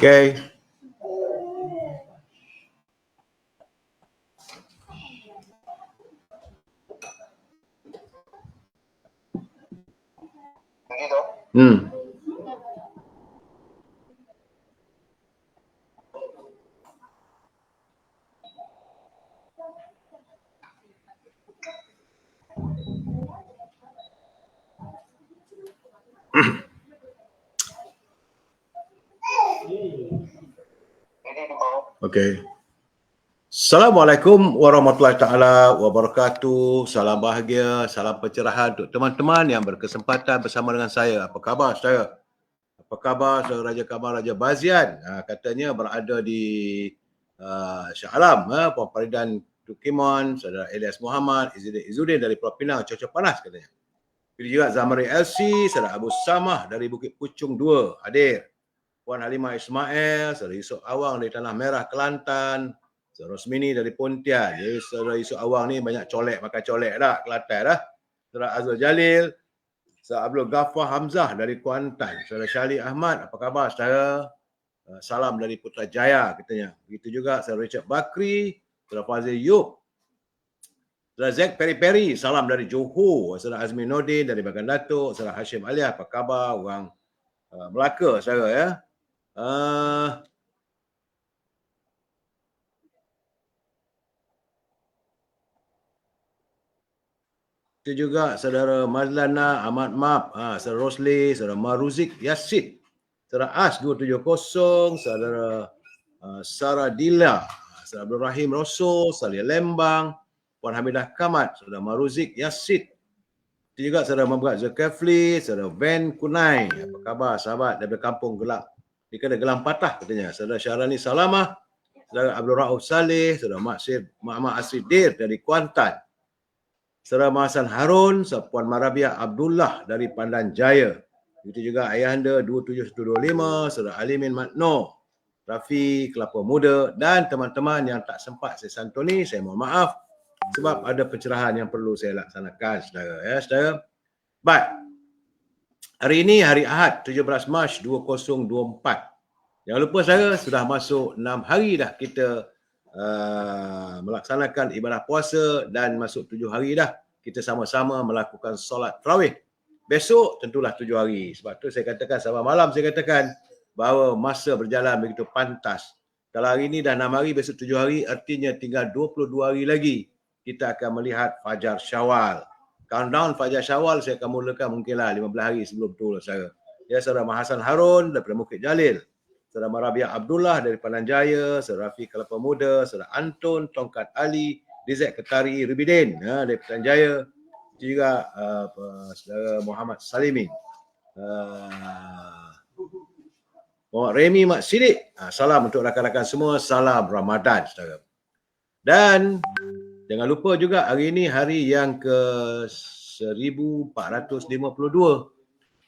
Okay. Hmm. Okay. Assalamualaikum warahmatullahi taala wabarakatuh. Salam bahagia, salam pencerahan untuk teman-teman yang berkesempatan bersama dengan saya. Apa khabar saudara? Apa khabar saudara Raja Kamal Raja Bazian? Katanya berada di Shah Alam, Puan Faridan Tukimon, saudara Elias Muhammad, Izzuddin dari Pulau Pinang, cuaca panas katanya. Pilih juga Zamari LC, saudara Abu Samah dari Bukit Puchung 2 hadir. Puan Halimah Ismail, saudara Yusof Awang dari Tanah Merah, Kelantan, saudara Rosmini dari Pontian. Jadi saudara Yusof Awang ni banyak colek, makan colek dah, Kelantan dah. Saudara Azul Jalil, saudara Abdul Ghaffar Hamzah dari Kuantan, saudara Syali Ahmad, apa khabar saudara? Salam dari Putrajaya katanya. Begitu juga saudara Richard Bakri, saudara Fazil Yub, saudara Zack Peri-Peri, salam dari Johor, saudara Azmi Nordin dari Bagan Datuk, saudara Hashim Aliah, apa khabar orang Melaka saudara ya? Itu juga saudara Mazlana Ahmad Map, saudara Rosli, saudara Maruzik Yasid, saudara As 270, saudara Sarah Dila, saudara Abdul Rahim Rosso, Salia Lembang, Puan Hamidah Kamat, saudara Maruzik Yasid. Itu juga saudara Muhammad Zulkifli, saudara Ben Kunai, apa khabar sahabat daripada kampung Gelap. Di kena Gelam Patah katanya. Saudara Syarani Salamah, saudara Abdul Rauf Saleh, saudara Muhammad Asridir dari Kuantan. Saudara Mahasan Harun, Puan Marabiah Abdullah dari Pandan Jaya. Itu juga Ayahanda 27125, saudara Alimin Matno, Rafi Kelapa Muda dan teman-teman yang tak sempat saya santuni, saya mohon maaf sebab ada pencerahan yang perlu saya laksanakan saudara ya saudara. Baik. Hari ini hari Ahad 17 Mac 2024. Jangan lupa saudara sudah masuk 6 hari dah kita melaksanakan ibadah puasa dan masuk 7 hari dah kita sama-sama melakukan solat tarawih. Besok tentulah 7 hari. Sebab tu saya katakan sama malam saya katakan bahawa masa berjalan begitu pantas. Kalau hari ini dah 6 hari, besok 7 hari, artinya tinggal 22 hari lagi kita akan melihat Fajar Syawal. Countdown Fajar Syawal saya akan mulakan mungkinlah 15 hari sebelum tu lah saya. Ya, saudara Mahasan Harun daripada Bukit Jalil, saudara Marabiah Abdullah dari Pandan Jaya, saudara Rafi Kelapa Muda, saudara Anton Tongkat Ali, Dizek Ketari Rubidin dari Pandan Jaya, juga saudara Muhammad Salimin, Muhammad Remy Mak Sidik. Salam untuk rakan-rakan semua, salam Ramadan saudara. Dan jangan lupa juga hari ini hari yang ke 1452.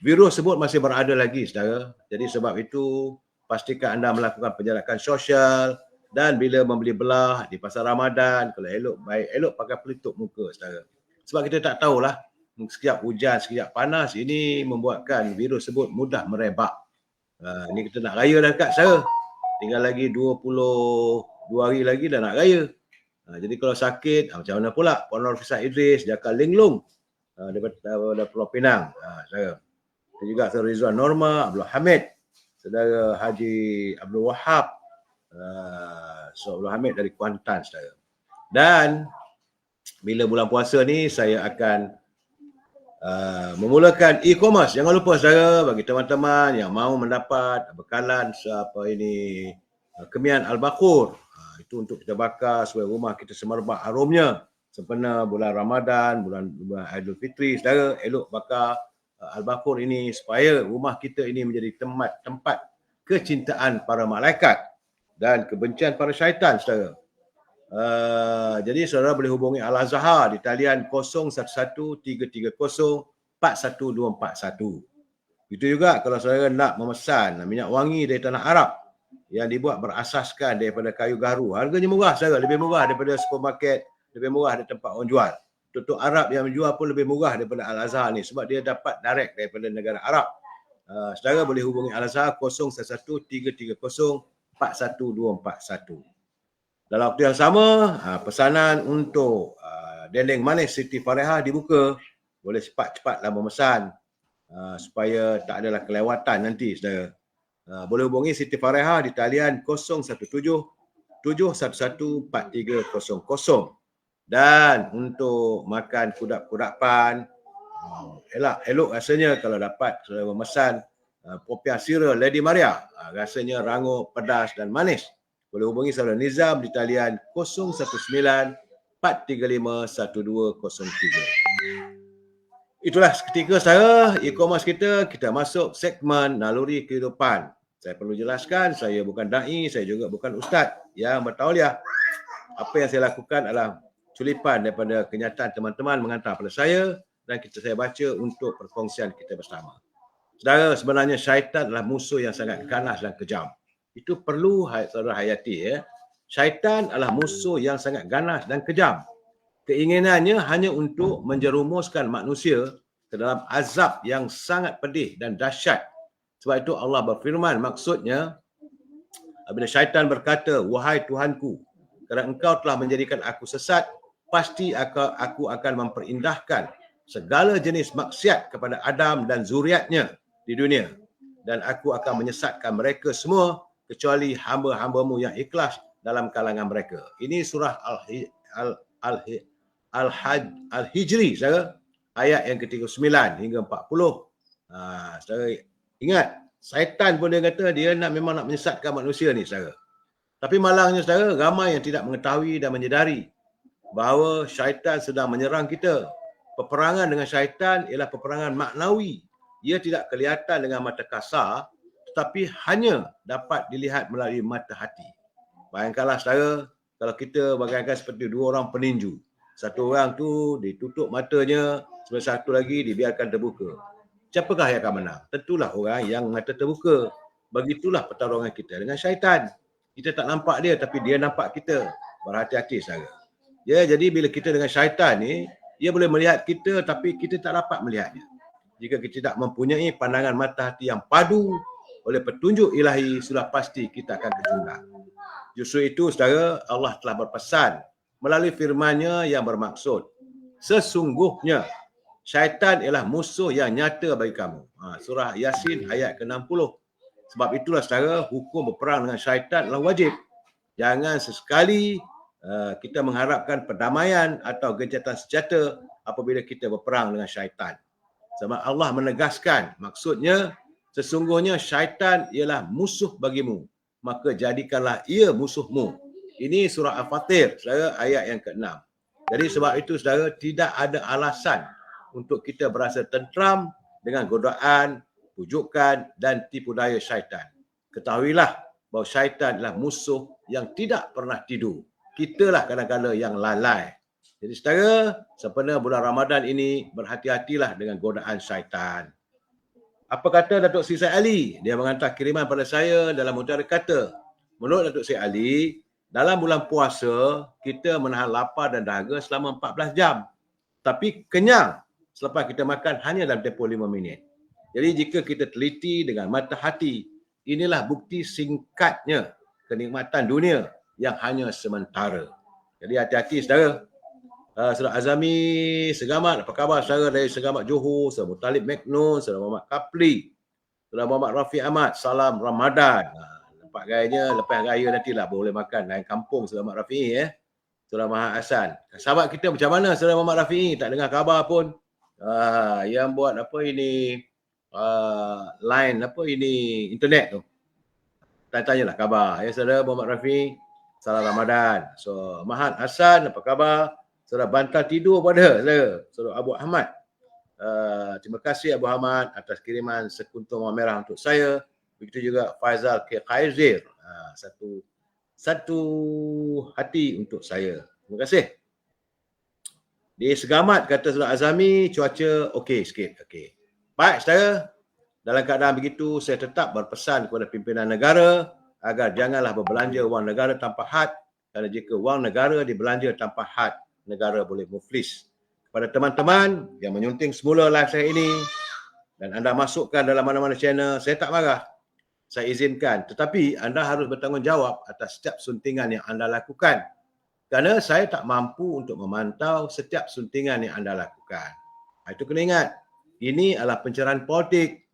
Virus sebut masih berada lagi saudara. Jadi sebab itu pastikan anda melakukan penjarakan sosial dan bila membeli belah di pasar Ramadan, kalau elok baik elok pakai pelitup muka saudara. Sebab kita tak tahulah, sekejap hujan, sekejap panas, ini membuatkan virus sebut mudah merebak. Ini kita nak raya dah dekat saudara. Tinggal lagi 22 hari lagi dah nak raya. Jadi kalau sakit, macam mana pula? Puan Nurfisah Idris, Jaka Linglung daripada Pulau Pinang. Saudara. Dan juga saudara Rizwan Norma, Abdul Hamid, saudara Haji Abdul Wahab, saudara Abdul Hamid dari Kuantan saudara. Dan bila bulan puasa ni saya akan memulakan e-commerce. Jangan lupa saudara, bagi teman-teman yang mahu mendapat bekalan kemian Al-Bakur, itu untuk kita bakar supaya rumah kita semerbak harumnya sempena bulan Ramadan, bulan Aidilfitri saudara, elok bakar Al-Bakur ini supaya rumah kita ini menjadi tempat kecintaan para malaikat dan kebencian para syaitan saudara. Jadi saudara boleh hubungi Al-Azhar di talian 011330412441. Itu juga kalau saudara nak memesan minyak wangi dari tanah Arab yang dibuat berasaskan daripada kayu garu. Harganya murah saudara, lebih murah daripada supermarket, lebih murah dari tempat orang jual. Tutuk Arab yang menjual pun lebih murah daripada Al-Azhar ni sebab dia dapat direct daripada negara Arab. Saudara boleh hubungi Al-Azhar 0113304141. Dalam waktu yang sama, pesanan untuk dendeng manis Siti Farehah dibuka. Boleh cepat-cepatlah memesan supaya tak adalah kelewatan nanti, saudara. Boleh hubungi Siti Farehah di talian 017-711-4300. Dan untuk makan kudap-kudapan, elok rasanya kalau dapat saudara memesan popiah sira Lady Maria. Rasanya rangup, pedas dan manis. Boleh hubungi saudara Nizam di talian 019-435-1203. Itulah seketika saudara e-commerce kita masuk segmen naluri kehidupan. Saya perlu jelaskan, saya bukan da'i, saya juga bukan ustaz yang bertauliah. Apa yang saya lakukan adalah culipan daripada kenyataan teman-teman mengantar pada saya dan saya baca untuk perkongsian kita bersama. Saudara, sebenarnya syaitan adalah musuh yang sangat ganas dan kejam. Itu perlu saudara hayati, ya. Syaitan adalah musuh yang sangat ganas dan kejam. Keinginannya hanya untuk menjerumuskan manusia ke dalam azab yang sangat pedih dan dahsyat. Sebab itu Allah berfirman, maksudnya apabila syaitan berkata, wahai Tuhanku, kerana engkau telah menjadikan aku sesat, pasti aku akan memperindahkan segala jenis maksiat kepada Adam dan zuriatnya di dunia. Dan aku akan menyesatkan mereka semua kecuali hamba-hambamu yang ikhlas dalam kalangan mereka. Ini surah Al-Hijri, saudara. Ayat yang ke-39 hingga 40. Saudara ingat, syaitan pun dia kata dia memang nak menyesatkan manusia ni, saudara. Tapi malangnya, saudara, ramai yang tidak mengetahui dan menyedari bahawa syaitan sedang menyerang kita. Peperangan dengan syaitan ialah peperangan maknawi. Ia tidak kelihatan dengan mata kasar, tetapi hanya dapat dilihat melalui mata hati. Bayangkanlah, saudara, kalau kita bagaikan seperti dua orang peninju. Satu orang tu ditutup matanya, sementara satu lagi dibiarkan terbuka. Siapakah yang akan menang? Tentulah orang yang mata terbuka. Begitulah pertarungan kita dengan syaitan. Kita tak nampak dia, tapi dia nampak kita. Berhati-hati, saudara. Ya, jadi bila kita dengan syaitan ni, dia boleh melihat kita tapi kita tak dapat melihatnya. Jika kita tak mempunyai pandangan mata hati yang padu oleh petunjuk ilahi, sudah pasti kita akan kecundang. Justru itu, saudara, Allah telah berpesan melalui firman-Nya yang bermaksud, sesungguhnya syaitan ialah musuh yang nyata bagi kamu. Surah Yasin ayat ke-60. Sebab itulah, saudara, hukum berperang dengan syaitan adalah wajib. Jangan sesekali kita mengharapkan perdamaian atau gencatan senjata apabila kita berperang dengan syaitan. Sebab Allah menegaskan, maksudnya sesungguhnya syaitan ialah musuh bagimu, maka jadikanlah ia musuhmu. Ini surah Al-Fatir, saudara, ayat yang ke-6. Jadi sebab itu, saudara, tidak ada alasan untuk kita berasa tentram dengan godaan, pujukan dan tipu daya syaitan. Ketahuilah bahawa syaitan adalah musuh yang tidak pernah tidur. Kitalah kadang-kadang yang lalai. Jadi, saudara, sempena bulan Ramadan ini, berhati-hatilah dengan godaan syaitan. Apa kata Datuk Seri Said Ali? Dia mengantar kiriman pada saya dalam udara kata, menurut Datuk Seri Ali, dalam bulan puasa, kita menahan lapar dan dahaga selama 14 jam. Tapi kenyang selepas kita makan hanya dalam tempoh 5 minit. Jadi jika kita teliti dengan mata hati, inilah bukti singkatnya kenikmatan dunia yang hanya sementara. Jadi hati-hati, saudara. Saudara Azami Segamat, apa khabar saudara dari Segamat Johor, saudara Mutalib Meknun, saudara Muhammad Kapli, saudara Muhammad Rafi Ahmad, salam Ramadan. Nampak gayanya lepas raya nantilah boleh makan lain kampung saudara Muhammad Rafi, saudara Mahat Hassan. Sahabat kita macam mana saudara Muhammad Rafi? Tak dengar khabar pun. Yang buat apa ini line apa ini internet tu. Tanya-tanyalah khabar. Ya saudara Muhammad Rafi, salam Ramadan. So Mahat Hassan, apa khabar? Saudara bantal tidur pada saudara Abu Ahmad. Terima kasih Abu Ahmad atas kiriman sekuntum wang merah untuk saya. Begitu juga Faizal K. Khaizir. Satu hati untuk saya. Terima kasih. Di Segamat, kata saudara Azami, cuaca okey sikit. Okey. Baik, saudara. Dalam keadaan begitu, saya tetap berpesan kepada pimpinan negara agar janganlah berbelanja wang negara tanpa had, kerana jika wang negara dibelanja tanpa had, negara boleh muflis. Kepada teman-teman yang menyunting semula live saya ini, dan anda masukkan dalam mana-mana channel, saya tak marah. Saya izinkan. Tetapi anda harus bertanggungjawab atas setiap suntingan yang anda lakukan. Kerana saya tak mampu untuk memantau setiap suntingan yang anda lakukan. Itu kena ingat. Ini adalah pencerahan politik.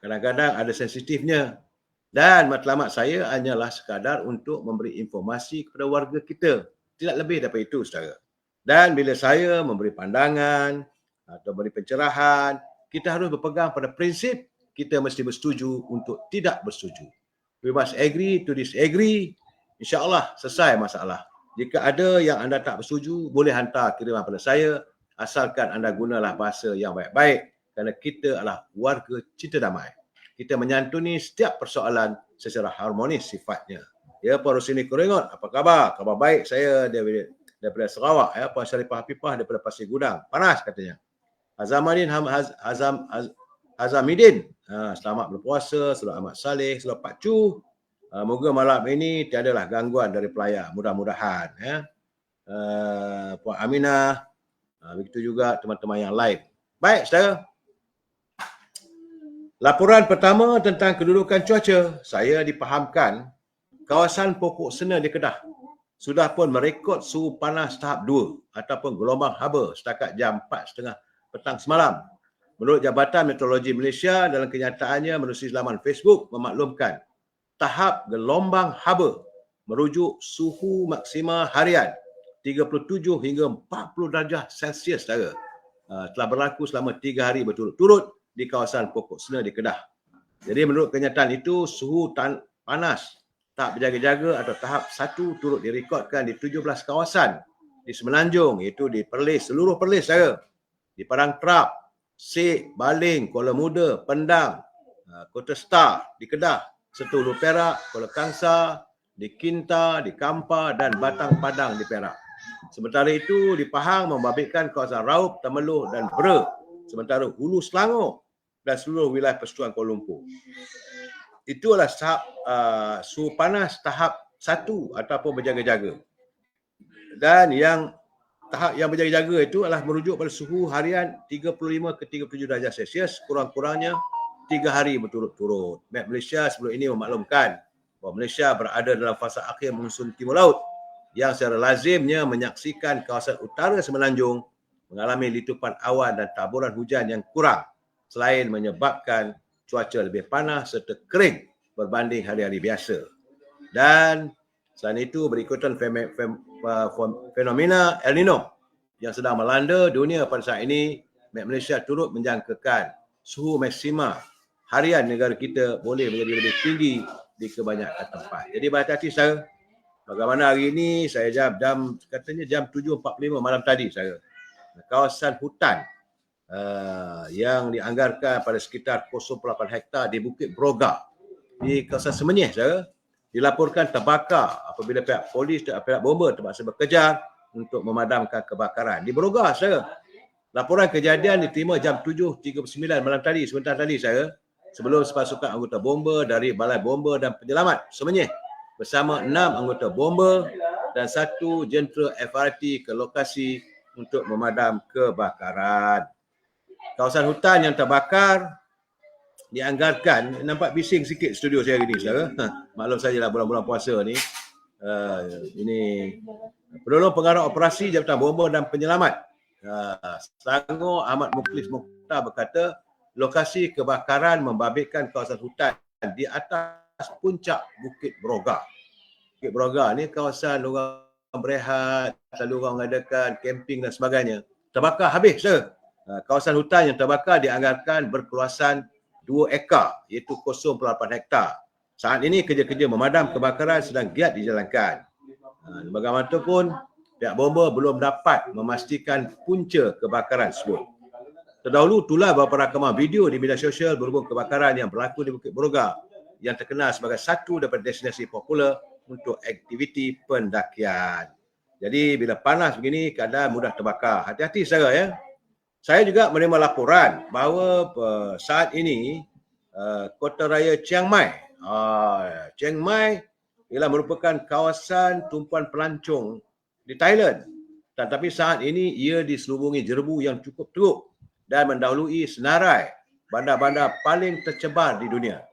Kadang-kadang ada sensitifnya. Dan matlamat saya hanyalah sekadar untuk memberi informasi kepada warga kita. Tidak lebih daripada itu, saudara. Dan bila saya memberi pandangan atau memberi pencerahan, kita harus berpegang pada prinsip kita mesti bersetuju untuk tidak bersetuju. We must agree to disagree. InsyaAllah selesai masalah. Jika ada yang anda tak bersetuju, boleh hantar kiriman pada saya, asalkan anda gunalah bahasa yang baik-baik, kerana kita adalah warga cinta damai. Kita menyantuni setiap persoalan secara harmonis sifatnya. Ya, Puan Rosini Korengot, apa khabar? Khabar baik, saya daripada Sarawak. Ya, Puan Syarifah Hafifah daripada Pasir Gudang. Panas katanya. Azamidin, selamat berpuasa, selamat Ahmad Saleh, selamat Pak Cu. Moga malam ini tiadalah gangguan dari pelayar, mudah-mudahan. Ya. Puan Aminah, begitu juga teman-teman yang lain. Baik, saudara. Laporan pertama tentang kedudukan cuaca. Saya dipahamkan kawasan pokok sena di Kedah sudah pun merekod suhu panas tahap 2 ataupun gelombang haba setakat jam 4.30 petang semalam. Menurut Jabatan Meteorologi Malaysia, dalam kenyataannya menerusi laman Facebook memaklumkan tahap gelombang haba merujuk suhu maksima harian 37 hingga 40 darjah Celsius, saudara. Telah berlaku selama 3 hari berturut-turut di kawasan pokok sena di Kedah. Jadi menurut kenyataan itu, suhu panas tahap berjaga-jaga atau tahap 1 turut direkodkan di 17 kawasan di Semenanjung, iaitu di Perlis, seluruh Perlis, saudara. Di Padang Terap, Sik, Baling, Kuala Muda, Pendang, Kota Star, di Kedah, Sentul Perak, Kuala Kangsar, di Kinta, di Kampar dan Batang Padang di Perak. Sementara itu, di Pahang membabitkan kawasan Raub, Temeloh dan Bera. Sementara Hulu Selangor dan seluruh wilayah Persekutuan Kuala Lumpur. Itu adalah suhu panas tahap 1 ataupun berjaga-jaga. Dan yang tahap yang berjaga-jaga itu adalah merujuk pada suhu harian 35 ke 37 darjah Celsius, kurang-kurangnya 3 hari berturut-turut. Met Malaysia sebelum ini memaklumkan bahawa Malaysia berada dalam fasa akhir monsun timur laut yang secara lazimnya menyaksikan kawasan utara Semenanjung mengalami litupan awan dan taburan hujan yang kurang, selain menyebabkan cuaca lebih panas serta kering berbanding hari-hari biasa. Dan selain itu, berikutan fenomena El Nino yang sedang melanda dunia pada saat ini, Malaysia turut menjangkakan suhu maksima harian negara kita boleh menjadi lebih tinggi di kebanyakan tempat. Jadi berhati-hati, saudara. Bagaimana hari ini, saya katanya jam 7.45 malam tadi, saya kawasan hutan yang dianggarkan pada sekitar 0.8 hektar di Bukit Broga di kawasan Semenyih, saudara, dilaporkan terbakar apabila pihak polis dan pihak bomba terpaksa bekerja untuk memadamkan kebakaran di Broga, saudara. Laporan kejadian diterima jam 7.39 malam tadi, sebentar tadi, saudara, sebelum sepasukan anggota bomba dari Balai Bomba dan Penyelamat Semenyih bersama 6 anggota bomba dan 1 jentera FRT ke lokasi untuk memadam kebakaran. Kawasan hutan yang terbakar dianggarkan, nampak bising sikit studio saya hari ni, saudara. Maklum sajalah bulan-bulan puasa ni. Ini penolong pengarah operasi Jabatan Bomba dan Penyelamat Selangor Ahmad Mukhlis Mukhtar berkata, lokasi kebakaran membabitkan kawasan hutan di atas puncak Bukit Broga. Bukit Broga ni kawasan orang berehat, selalu orang mengadakan camping dan sebagainya. Terbakar habis, saudara. Kawasan hutan yang terbakar dianggarkan berkeluasan 2 ekar, iaitu 0.8 hektar. Saat ini kerja-kerja memadam kebakaran sedang giat dijalankan. Bagaimanapun, pihak bomba belum dapat memastikan punca kebakaran tersebut. Terdahulu tular beberapa rakaman video di media sosial berhubung kebakaran yang berlaku di Bukit Broga yang terkenal sebagai satu daripada destinasi popular untuk aktiviti pendakian. Jadi bila panas begini, keadaan mudah terbakar. Hati-hati, saudara, ya. Saya juga menerima laporan bahawa saat ini Kota Raya Chiang Mai ialah merupakan kawasan tumpuan pelancong di Thailand. Tetapi saat ini ia diselubungi jerebu yang cukup teruk dan mendahului senarai bandar-bandar paling tercebar di dunia.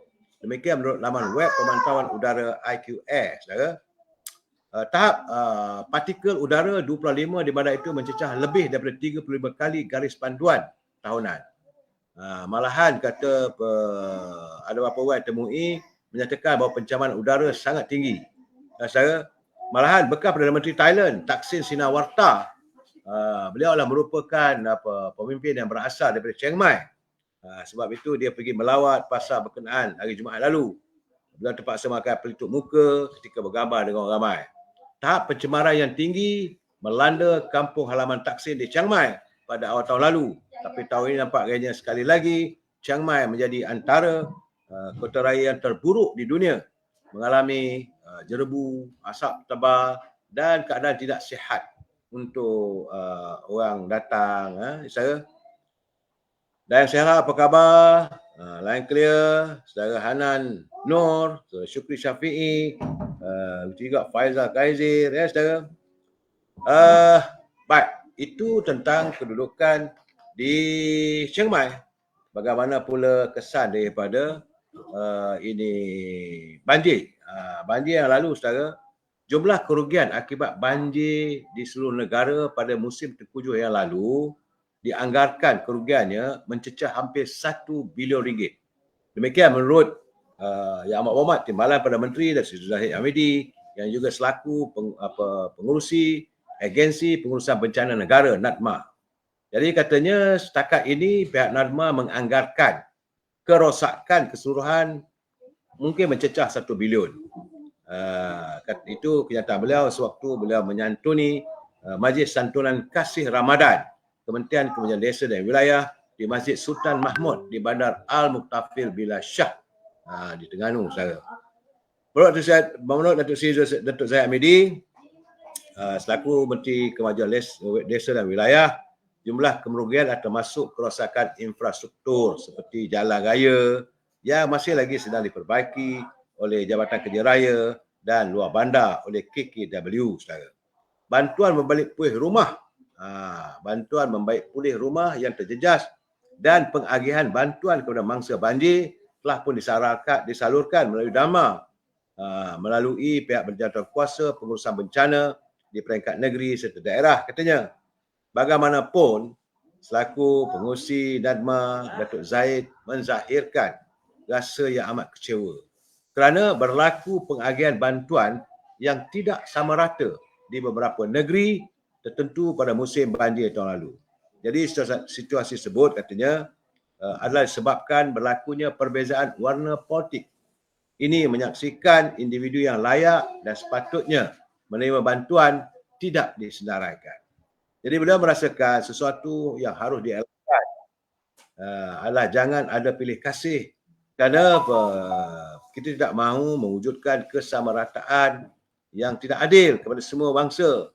Demikian menurut laman web pemantauan udara IQ Air, saudara. Tahap partikel udara 25 di bandar itu mencecah lebih daripada 35 kali garis panduan tahunan. Malahan kata ada beberapa web temui menyatakan bahawa pencemaran udara sangat tinggi. Saudara, malahan bekas Perdana Menteri Thailand Thaksin Shinawatra, beliau adalah merupakan pemimpin yang berasal daripada Chiang Mai. Sebab itu dia pergi melawat pasar berkenaan hari Jumaat lalu. Beliau terpaksa makan pelitup muka ketika bergambar dengan orang ramai. Tahap pencemaran yang tinggi melanda kampung halaman Thaksin di Chiang Mai pada awal tahun lalu. Tapi tahun ini nampak agaknya sekali lagi Chiang Mai menjadi antara kota raya yang terburuk di dunia, mengalami jerebu, asap tebal dan keadaan tidak sihat untuk orang datang. Saudara. Dan saya apa khabar? Line clear. Saudara Hanan Nur, Saudara Syukri Syafi'i, juga Faizal Kaizir, ya saudara. Baik, itu tentang kedudukan di Chiang Mai. Bagaimana pula kesan daripada ini banjir. Banjir yang lalu, saudara, jumlah kerugian akibat banjir di seluruh negara pada musim tengkujuh yang lalu dianggarkan kerugiannya mencecah hampir 1 bilion ringgit. Demikian menurut Yang Amat Berhormat Timbalan Perdana Menteri dan Sri Zahid Hamidi yang juga selaku pengurusi Agensi Pengurusan Bencana Negara NADMA. Jadi katanya setakat ini pihak NADMA menganggarkan kerosakan keseluruhan mungkin mencecah 1 bilion. Itu kenyataan beliau sewaktu beliau menyantuni Majlis Santunan Kasih Ramadan Kementerian Kementerian Desa dan Wilayah di Masjid Sultan Mahmud di Bandar Al-Muqtafil Bila Shah di Terengganu, saudara. Menurut Datuk Zahid Hamidi, selaku Menteri Kemajuan Desa dan Wilayah, jumlah kerugian termasuk kerosakan infrastruktur seperti jalan raya yang masih lagi sedang diperbaiki oleh Jabatan Kerja Raya dan luar bandar oleh KKW, saudara. Bantuan membalik pulih rumah, yang terjejas dan pengagihan bantuan kepada mangsa banjir telah pun disalurkan melalui DAMA melalui pihak berjawatan kuasa pengurusan bencana di peringkat negeri serta daerah, katanya. Bagaimanapun, selaku pengurusi NADMA, Datuk Zahid menzahirkan rasa yang amat kecewa kerana berlaku pengagihan bantuan yang tidak sama rata di beberapa negeri tertentu pada musim banjir tahun lalu. Jadi situasi tersebut katanya adalah disebabkan berlakunya perbezaan warna politik. Ini menyaksikan individu yang layak dan sepatutnya menerima bantuan tidak disenaraikan. Jadi beliau merasakan sesuatu yang harus dielakkan adalah jangan ada pilih kasih kerana kita tidak mahu mewujudkan kesamarataan yang tidak adil kepada semua bangsa.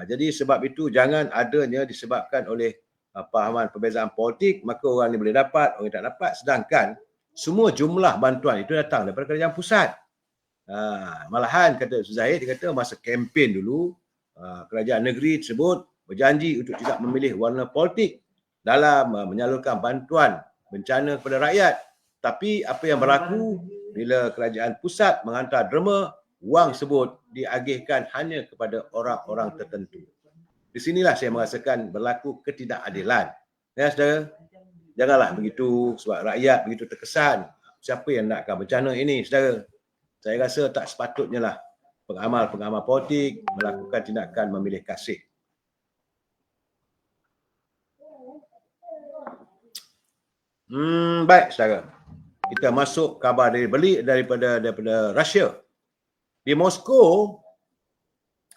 Jadi sebab itu jangan adanya disebabkan oleh pahaman perbezaan politik, maka orang ni boleh dapat, orang tak dapat, sedangkan semua jumlah bantuan itu datang daripada kerajaan pusat. Malahan kata Zahid, dia kata masa kempen dulu, kerajaan negeri tersebut berjanji untuk tidak memilih warna politik dalam menyalurkan bantuan bencana kepada rakyat. Tapi apa yang berlaku bila kerajaan pusat menghantar derma, wang tersebut diagihkan hanya kepada orang-orang tertentu. Di sinilah saya merasakan berlaku ketidakadilan. Ya, saudara, janganlah begitu sebab rakyat begitu terkesan. Siapa yang nakkan bencana ini, saudara? Saya rasa tak sepatutnya lah pengamal-pengamal politik melakukan tindakan memilih kasih. Baik, saudara. Kita masuk khabar daripada Rusia. Di Moskow,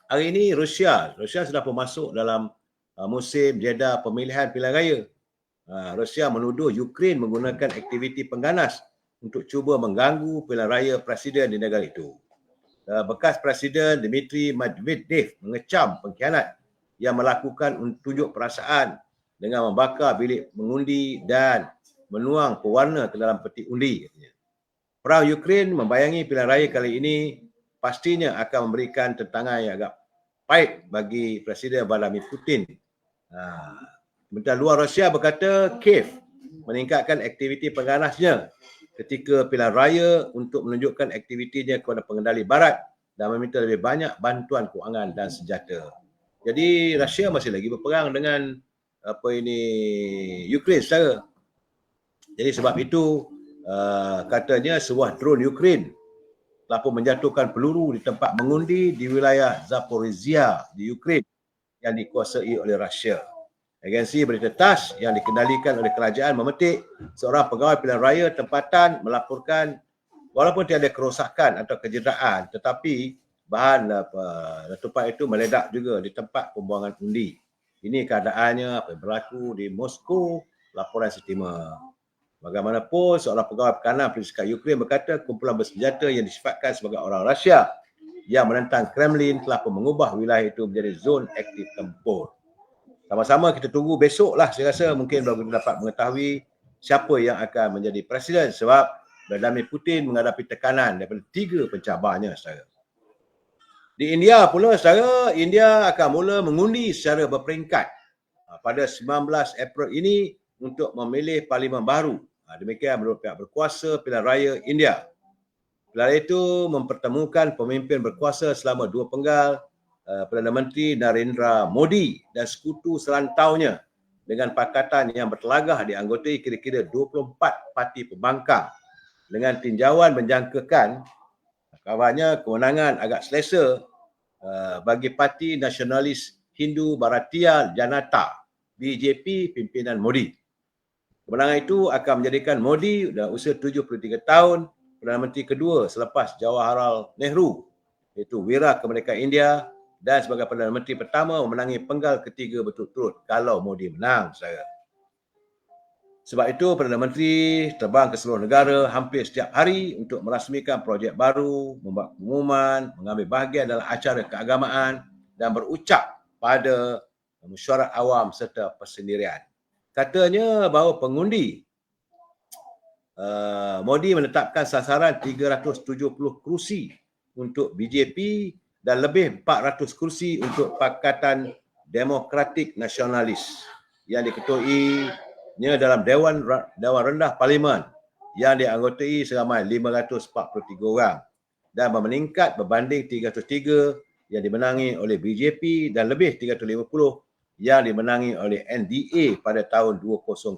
hari ini Rusia sudah pun masuk dalam musim jeda pemilihan pilihan raya. Rusia menuduh Ukraine menggunakan aktiviti pengganas untuk cuba mengganggu pilihan raya presiden di negara itu. Bekas Presiden Dmitry Medvedev mengecam pengkhianat yang melakukan tunjuk perasaan dengan membakar bilik mengundi dan menuang pewarna ke dalam peti undi. Perang Ukraine membayangi pilihan raya kali ini pastinya akan memberikan tentangan yang agak pahit bagi Presiden Vladimir Putin. Menteri Luar Rusia berkata Kiev meningkatkan aktiviti pengganasnya ketika pilihan raya untuk menunjukkan aktivitinya kepada pengendali barat dan meminta lebih banyak bantuan kewangan dan senjata. Jadi Rusia masih lagi berperang dengan Ukraine saudara. Jadi sebab itu katanya sebuah drone Ukraine telah pun menjatuhkan peluru di tempat mengundi di wilayah Zaporizhia di Ukraine yang dikuasai oleh Rusia. Agensi berita TASS yang dikendalikan oleh kerajaan memetik seorang pegawai pilihan raya tempatan melaporkan walaupun tiada kerosakan atau kecederaan tetapi bahan letupan itu meledak juga di tempat pembuangan undi. Ini keadaannya apa yang berlaku di Moskow, laporan Setimer. Bagaimanapun, seorang pegawai pekanan peliskar Ukraine berkata kumpulan bersenjata yang disifatkan sebagai orang Rusia yang menentang Kremlin telah pun mengubah wilayah itu menjadi zon aktif tempur. Sama-sama kita tunggu besok lah, saya rasa mungkin baru kita dapat mengetahui siapa yang akan menjadi presiden sebab Vladimir Putin menghadapi tekanan daripada 3 pencabarnya saudara. Di India pula saudara, India akan mula mengundi secara berperingkat pada 19 April ini untuk memilih parlimen baru. Demikian menurut pihak berkuasa pilihan raya India. Pilihan itu mempertemukan pemimpin berkuasa selama 2 penggal Perdana Menteri Narendra Modi dan sekutu serantaunya dengan pakatan yang bertelagah dianggotai kira-kira 24 parti pembangkang dengan tinjauan menjangkakan kabarnya kemenangan agak selesa bagi Parti Nasionalis Hindu Bharatiya Janata BJP pimpinan Modi. Kemenangan itu akan menjadikan Modi dah usia 73 tahun Perdana Menteri kedua selepas Jawaharlal Nehru iaitu Wira Kemerdekaan India dan sebagai Perdana Menteri pertama memenangi penggal ketiga berturut-turut kalau Modi menang saudara. Sebab itu Perdana Menteri terbang ke seluruh negara hampir setiap hari untuk merasmikan projek baru, membuat pengumuman, mengambil bahagian dalam acara keagamaan dan berucap pada mesyuarat awam serta persendirian. Katanya bahawa pengundi Modi menetapkan sasaran 370 kerusi untuk BJP dan lebih 400 kursi untuk Pakatan Demokratik Nasionalis yang diketuainya dalam Dewan Rendah Parlimen yang dianggotai seramai 543 orang dan meningkat berbanding 303 yang dimenangi oleh BJP dan lebih 350 yang dimenangi oleh NDA pada tahun 2019.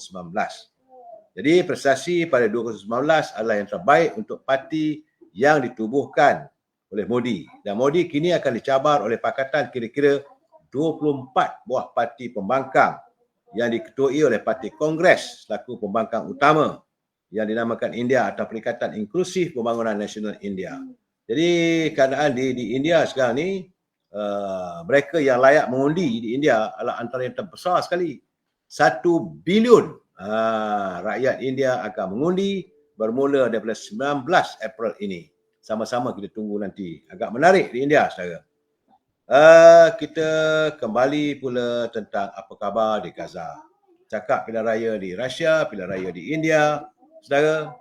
Jadi prestasi pada 2019 adalah yang terbaik untuk parti yang ditubuhkan oleh Modi. Dan Modi kini akan dicabar oleh pakatan kira-kira 24 buah parti pembangkang yang diketuai oleh Parti Kongres selaku pembangkang utama yang dinamakan India atau Perikatan Inklusif Pembangunan Nasional India. Jadi keadaan di India sekarang ni, mereka yang layak mengundi di India adalah antara yang terbesar sekali. 1 bilion rakyat India akan mengundi bermula daripada 19 April ini. Sama-sama kita tunggu nanti. Agak menarik di India, saudara. Kita kembali pula tentang apa khabar di Gaza. Cakap pilihan raya di Rusia, pilihan raya di India, saudara.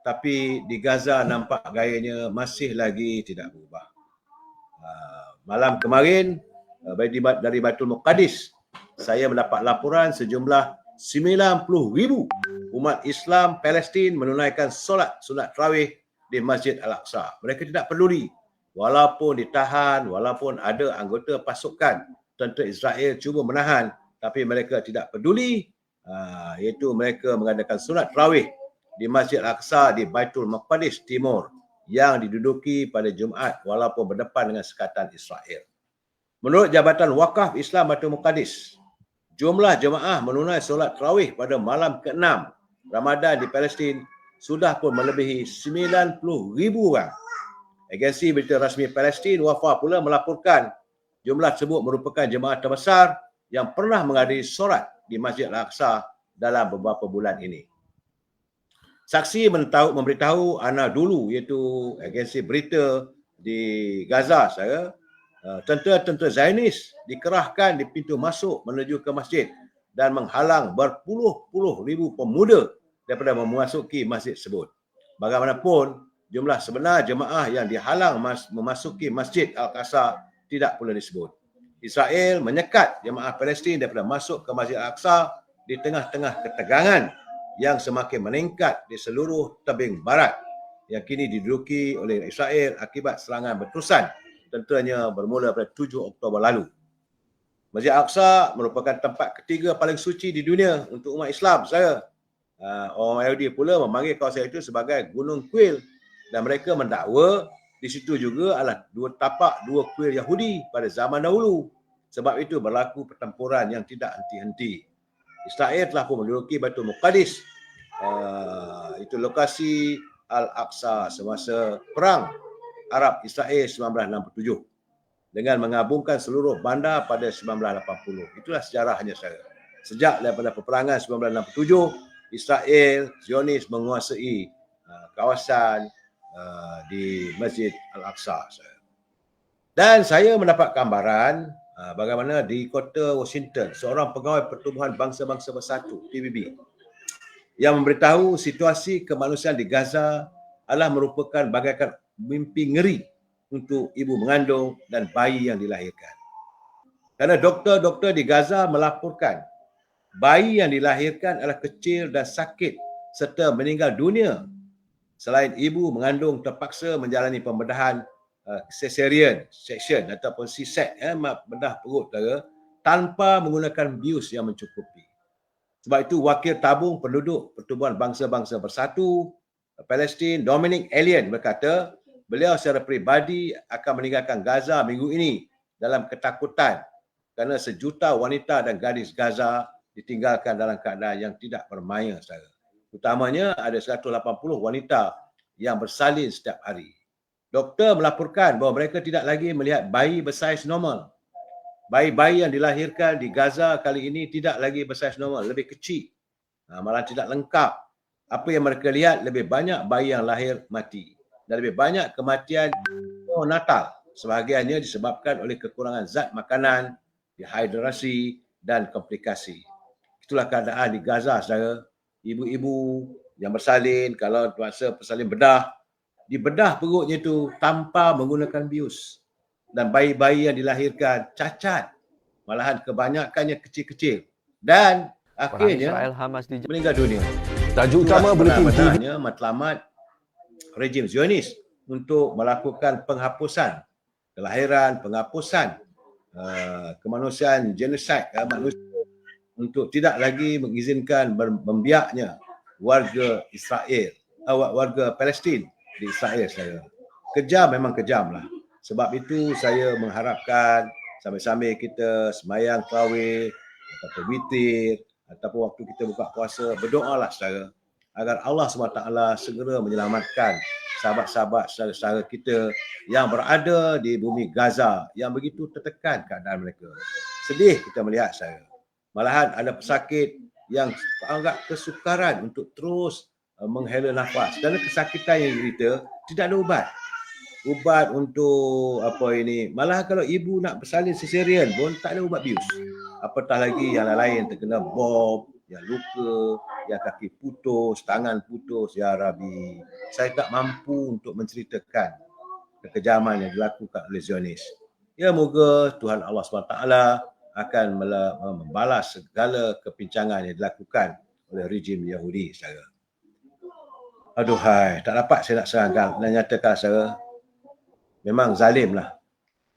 Tapi di Gaza nampak gayanya masih lagi tidak berubah. Malam kemarin dari Baitul Muqaddis, saya mendapat laporan sejumlah 90,000 umat Islam Palestin menunaikan solat sunat tarawih di Masjid Al-Aqsa. Mereka tidak peduli walaupun ditahan, walaupun ada anggota pasukan tentera Israel cuba menahan, tapi mereka tidak peduli, iaitu mereka mengadakan sunat tarawih di Masjid Al-Aqsa di Baitul Muqaddis Timur yang diduduki pada Jumaat walaupun berdepan dengan sekatan Israel. Menurut Jabatan Wakaf Islam Baitul Muqaddis, jumlah jemaah menunaikan solat tarawih pada malam ke-6 Ramadan di Palestin sudah pun melebihi 90,000 orang. Agensi berita rasmi Palestin Wafa pula melaporkan jumlah tersebut merupakan jemaah terbesar yang pernah menghadiri solat di Masjid Al-Aqsa dalam beberapa bulan ini. Saksi memberitahu Anadolu iaitu agensi berita di Gaza saya, tentera-tentera Zionis dikerahkan di pintu masuk menuju ke masjid dan menghalang berpuluh-puluh ribu pemuda daripada memasuki masjid tersebut. Bagaimanapun, jumlah sebenar jemaah yang dihalang memasuki Masjid Al-Aqsa tidak pula disebut. Israel menyekat jemaah Palestin daripada masuk ke Masjid Al-Aqsa di tengah-tengah ketegangan yang semakin meningkat di seluruh tebing barat yang kini diduduki oleh Israel akibat serangan berterusan tenteranya bermula pada 7 Oktober lalu. Masjid Al-Aqsa merupakan tempat ketiga paling suci di dunia untuk umat Islam. Orang Yahudi pula memanggil kawasan itu sebagai Gunung Kuil dan mereka mendakwa di situ juga adalah tapak dua kuil Yahudi pada zaman dahulu. Sebab itu berlaku pertempuran yang tidak henti-henti. Israel telah pun menduduki Baitul Muqaddis, itu lokasi Al-Aqsa semasa perang Arab Israel 1967 dengan mengabungkan seluruh bandar pada 1980. Itulah sejarahnya saya. Sejak daripada peperangan 1967, Israel Zionis menguasai kawasan di Masjid Al-Aqsa. Dan saya mendapat gambaran bagaimana di kota Washington, seorang pegawai Pertubuhan Bangsa-Bangsa Bersatu, PBB, yang memberitahu situasi kemanusiaan di Gaza adalah merupakan bagaikan mimpi ngeri untuk ibu mengandung dan bayi yang dilahirkan. Kerana doktor-doktor di Gaza melaporkan bayi yang dilahirkan adalah kecil dan sakit serta meninggal dunia selain ibu mengandung terpaksa menjalani pembedahan cesarean section ataupun C-sec, bedah perut tanpa menggunakan bius yang mencukupi. Sebab itu Wakil Tabung Penduduk Pertubuhan Bangsa-Bangsa Bersatu Palestin, Dominic Alien, berkata beliau secara peribadi akan meninggalkan Gaza minggu ini dalam ketakutan kerana sejuta wanita dan gadis Gaza ditinggalkan dalam keadaan yang tidak bermaya. Utamanya ada 180 wanita yang bersalin setiap hari. Doktor melaporkan bahawa mereka tidak lagi melihat bayi bersaiz normal. Bayi-bayi yang dilahirkan di Gaza kali ini tidak lagi bersaiz normal, lebih kecil. Malah tidak lengkap. Apa yang mereka lihat, lebih banyak bayi yang lahir mati. Dan lebih banyak kematian neonatal. Sebahagiannya disebabkan oleh kekurangan zat makanan, dehidrasi dan komplikasi. Itulah keadaan di Gaza, saudara. Ibu-ibu yang bersalin, kalau terpaksa bersalin bedah, dibedah perutnya itu tanpa menggunakan bius. Dan bayi-bayi yang dilahirkan cacat. Malahan kebanyakannya kecil-kecil. Dan akhirnya meninggal dunia. Tajuk utama Buletin TV. Matlamat rejim Zionis untuk melakukan penghapusan kelahiran, penghapusan kemanusiaan, genosid manusia, untuk tidak lagi mengizinkan membiaknya warga Israel, warga Palestin di Israel. Saya kejam, memang kejam lah. Sebab itu saya mengharapkan sambil-sambil kita semayang tarawih ataupun witir ataupun waktu kita buka puasa, berdoalah saudara agar Allah SWT segera menyelamatkan sahabat-sahabat saudara-saudara kita yang berada di bumi Gaza yang begitu tertekan keadaan mereka. Sedih kita melihat saya. Malahan ada pesakit yang agak kesukaran untuk terus menghela nafas. Kerana kesakitan yang diderita tidak ada ubat. Ubat untuk apa ini, malah kalau ibu nak bersalin cesarean pun tak ada ubat bius. Apatah lagi yang lain terkena bom, yang luka, yang kaki putus, tangan putus. Ya Rabbi, saya tak mampu untuk menceritakan kekejaman yang dilakukan oleh Zionis. Ya, moga Tuhan Allah SWT akan membalas segala kepincangan yang dilakukan oleh rejim Yahudi. Saudara. Aduhai, tak dapat saya nak serangkan dan nyatakan saudara. Memang zalim lah.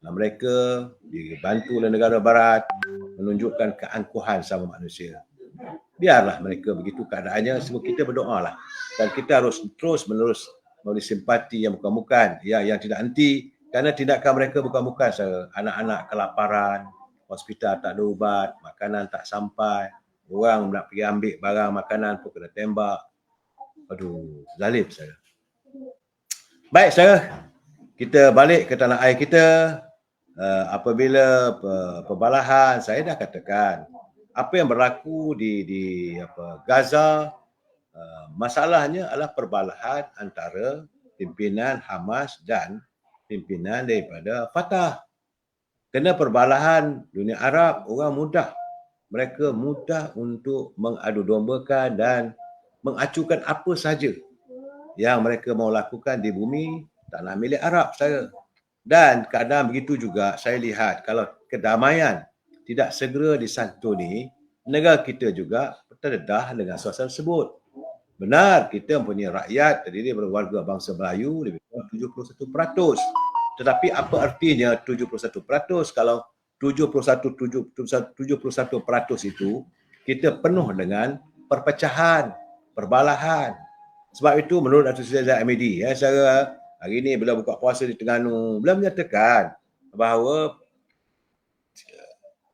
Mereka dibantu oleh negara barat menunjukkan keangkuhan sama manusia. Biarlah mereka begitu keadaannya, semua kita berdoa lah. Dan kita harus terus menerus memberi simpati yang bukan-bukan, yang tidak henti. Kerana tindakan mereka bukan-bukan. Anak-anak kelaparan, hospital tak ada ubat, makanan tak sampai, orang nak pergi ambil barang makanan pun kena tembak. Aduh, zalim saya. Baik saya. Kita balik ke tanah air kita. Apabila perbalahan, saya dah katakan apa yang berlaku di Gaza, masalahnya adalah perbalahan antara pimpinan Hamas dan pimpinan daripada Fatah. Kena perbalahan dunia Arab, orang mudah. Mereka mudah untuk mengadu dombakan dan mengacukan apa saja yang mereka mau lakukan di bumi tanah milik Arab saya. Dan keadaan begitu juga saya lihat kalau kedamaian tidak segera disantuni, negara kita juga terdedah dengan suasana tersebut. Benar, kita mempunyai rakyat terdiri daripada warga bangsa Melayu lebih kurang 71%. Tetapi apa artinya 71% kalau 71% itu kita penuh dengan perpecahan, perbalahan. Sebab itu menurut Datuk Seri Zahid Hamidi, secara hari ini bila buka puasa di Terengganu, beliau menyatakan bahawa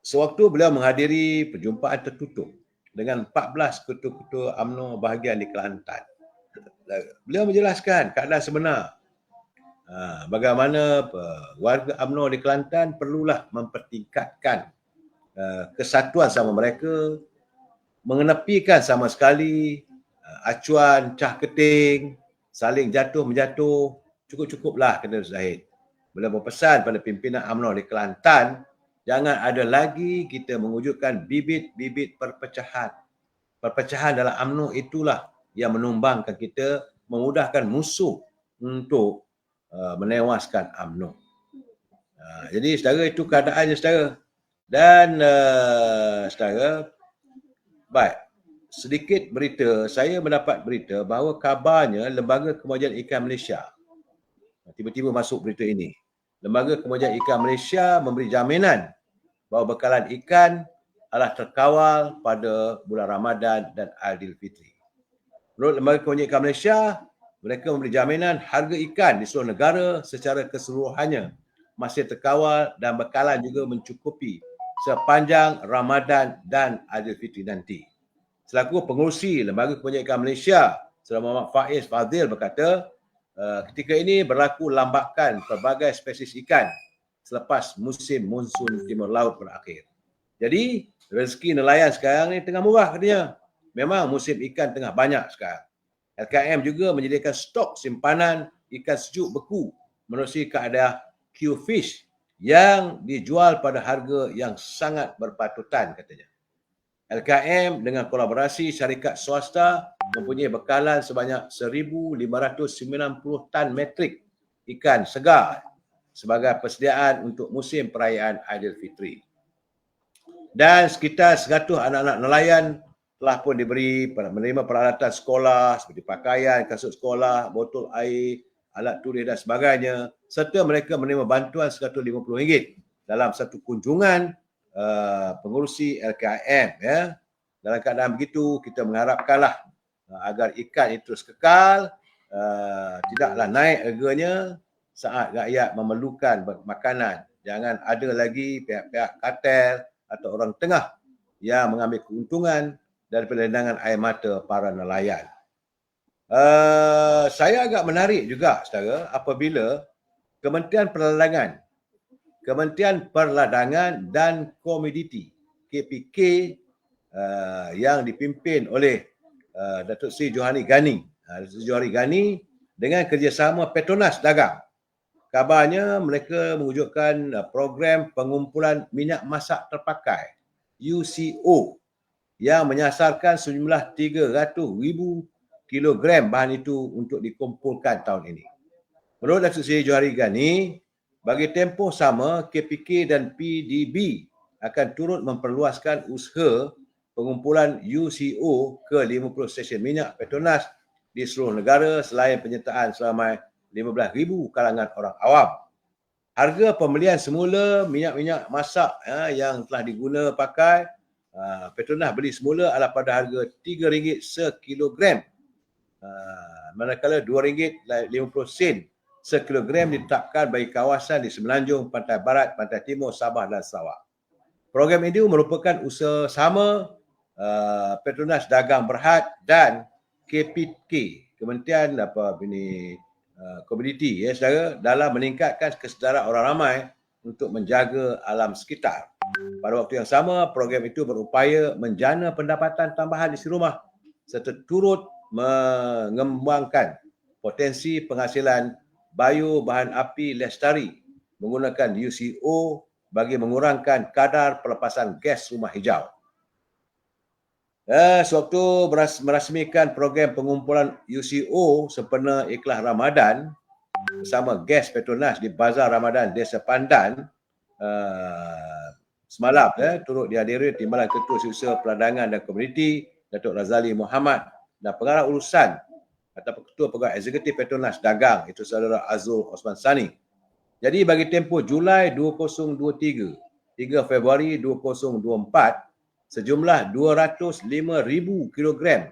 sewaktu beliau menghadiri perjumpaan tertutup dengan 14 ketua-ketua UMNO bahagian di Kelantan, beliau menjelaskan keadaan sebenar. Bagaimana warga UMNO di Kelantan perlulah mempertingkatkan kesatuan sama mereka, mengenepikan sama sekali acuan cah keting, saling jatuh-menjatuh, cukup-cukuplah, kata Zahid. Beliau berpesan pada pimpinan UMNO di Kelantan, jangan ada lagi kita mewujudkan bibit-bibit perpecahan. Perpecahan dalam UMNO itulah yang menumbangkan kita, memudahkan musuh untuk menewaskan UMNO. Jadi saudara, itu keadaannya saudara. Dan saudara, baik, sedikit berita, saya mendapat berita bahawa kabarnya Lembaga Kemajuan Ikan Malaysia, tiba-tiba masuk berita ini, Lembaga Kemajuan Ikan Malaysia memberi jaminan bahawa bekalan ikan adalah terkawal pada bulan Ramadan dan Aidilfitri. Menurut Lembaga Kemajuan Ikan Malaysia, mereka memberi jaminan harga ikan di seluruh negara secara keseluruhannya masih terkawal dan bekalan juga mencukupi sepanjang Ramadan dan Aidilfitri nanti. Selaku pengurusi Lembaga Kemajuan Ikan Malaysia, Saudara Muhammad Faiz Fadil berkata, ketika ini berlaku lambakan pelbagai spesies ikan selepas musim monsun timur laut berakhir. Jadi, rezeki nelayan sekarang ni tengah murah katanya. Memang musim ikan tengah banyak sekarang. LKM juga menyediakan stok simpanan ikan sejuk beku menerusi keadaan Q-Fish yang dijual pada harga yang sangat berpatutan, katanya. LKM dengan kolaborasi syarikat swasta mempunyai bekalan sebanyak 1,590 tan metrik ikan segar sebagai persediaan untuk musim perayaan Aidilfitri. Dan sekitar 100 anak-anak nelayan telah pun diberi menerima peralatan sekolah seperti pakaian, kasut sekolah, botol air, alat tulis dan sebagainya, serta mereka menerima bantuan RM150 dalam satu kunjungan pengurusi LKM. Ya. Dalam keadaan begitu, kita mengharapkanlah agar ikan itu terus kekal, tidaklah naik harganya saat rakyat memerlukan makanan. Jangan ada lagi pihak-pihak kartel atau orang tengah yang mengambil keuntungan daripada lendangan air mata para nelayan. Saya agak menarik juga, saudara, apabila Kementerian Perladangan dan Komoditi KPK yang dipimpin oleh Datuk Seri Johari Ghani, dengan kerjasama Petronas Dagang. Kabarnya mereka mewujudkan program pengumpulan minyak masak terpakai UCO yang menyasarkan sejumlah 300,000 kilogram bahan itu untuk dikumpulkan tahun ini. Menurut Datuk Seri Johari Ghani, bagi tempoh sama, KPK dan PDB akan turut memperluaskan usaha pengumpulan UCO ke 50 stesen minyak Petronas di seluruh negara selain penyertaan seramai 15,000 kalangan orang awam. Harga pembelian semula minyak-minyak masak yang telah diguna pakai Petronas beli semula adalah pada harga RM3 sekilogram. Manakala RM2.50 sekilogram ditetapkan bagi kawasan di Semenanjung, Pantai Barat, Pantai Timur, Sabah dan Sarawak. Program ini merupakan usaha sama Petronas Dagang Berhad dan KPK, Kementerian Komoditi, saudara, dalam meningkatkan kesedaran orang ramai untuk menjaga alam sekitar. Pada waktu yang sama, program itu berupaya menjana pendapatan tambahan isi rumah serta turut mengembangkan potensi penghasilan bayu bahan api lestari menggunakan UCO bagi mengurangkan kadar pelepasan gas rumah hijau. Sewaktu merasmikan program pengumpulan UCO sempena Ikhlas Ramadan bersama gas Petronas di Bazar Ramadan Desa Pandan semalam, turut dihadiri Timbalan Ketua Setiausaha Perdagangan dan Komuniti Datuk Razali Muhammad dan pengarah urusan atau ketua pegawai eksekutif Petronas Dagang, itu saudara Azul Osman Sani. Jadi bagi tempoh Julai 2023, 3 Februari 2024, sejumlah 205,000 kilogram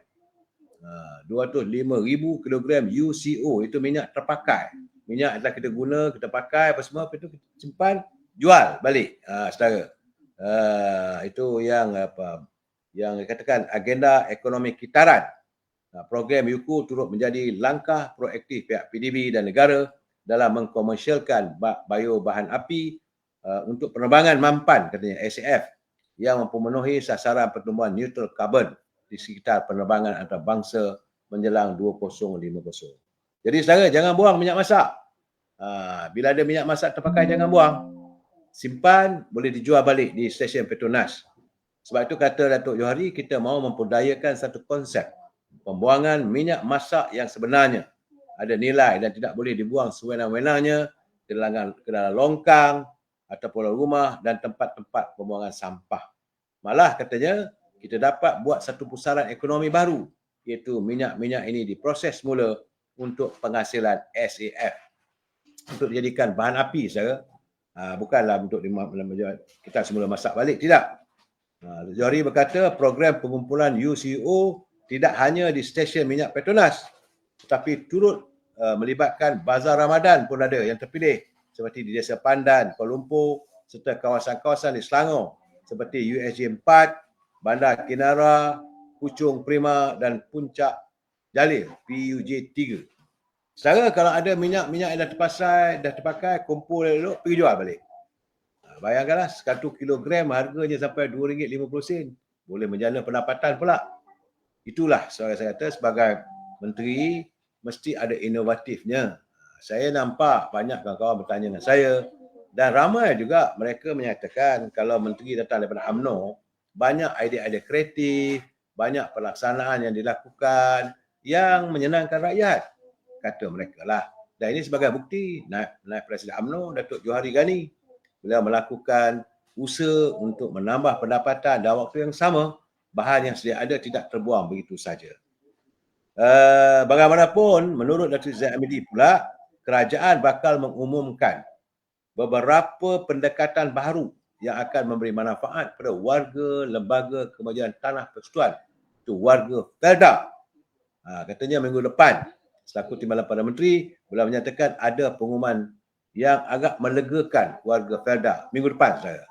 205,000 kilogram UCO, itu minyak terpakai. Minyak adalah kita guna, kita pakai apa semua, lepas itu kita simpan, jual balik. Saudara. Itu yang yang dikatakan agenda ekonomi kitaran. Program UCO turut menjadi langkah proaktif pihak PDB dan negara dalam mengkomersialkan bahan api untuk penerbangan mampan, katanya SAF, yang memenuhi sasaran pertumbuhan neutral carbon di sekitar penerbangan antarabangsa menjelang 2050. Jadi saudara, jangan buang minyak masak. Bila ada minyak masak terpakai, jangan buang. Simpan, boleh dijual balik di stesen Petronas. Sebab itu kata Datuk Johari, kita mahu memperdayakan satu konsep pembuangan minyak masak yang sebenarnya ada nilai dan tidak boleh dibuang sewenang-wenangnya ke dalam longkang ataupun rumah dan tempat-tempat pembuangan sampah. Malah katanya kita dapat buat satu pusaran ekonomi baru, iaitu minyak-minyak ini diproses semula untuk penghasilan SAF untuk dijadikan bahan api, saudara. Bukanlah untuk kita semula masak balik, tidak. Johari berkata program pengumpulan UCO tidak hanya di stesen minyak Petronas, tetapi turut melibatkan bazar Ramadan pun ada yang terpilih, seperti di Desa Pandan, Kuala Lumpur, serta kawasan-kawasan di Selangor seperti USJ 4, Bandar Kinara, Puchong Prima dan Puncak Jalil PUJ 3. Secara kalau ada minyak-minyak yang dah terpakai, kumpul elok, pergi jual balik. Bayangkanlah 1 kilogram harganya sampai RM2.50. Boleh menjana pendapatan pula. Itulah saya kata sebagai menteri mesti ada inovatifnya. Saya nampak banyak kawan-kawan bertanya dengan saya dan ramai juga mereka menyatakan kalau menteri datang daripada UMNO, banyak idea-idea kreatif, banyak pelaksanaan yang dilakukan yang menyenangkan rakyat, kata mereka lah. Dan ini sebagai bukti naib Presiden UMNO, Datuk Johari Ghani, beliau melakukan usaha untuk menambah pendapatan dan waktu yang sama, bahan yang sedia ada tidak terbuang begitu saja. Bagaimanapun, menurut Datuk Zaid Hamidi pula, kerajaan bakal mengumumkan beberapa pendekatan baru yang akan memberi manfaat kepada warga Lembaga Kemajuan Tanah Persekutuan, itu warga Felda. Katanya minggu depan, selaku Timbalan Perdana Menteri, beliau menyatakan ada pengumuman yang agak melegakan warga Felda minggu depan. Saya,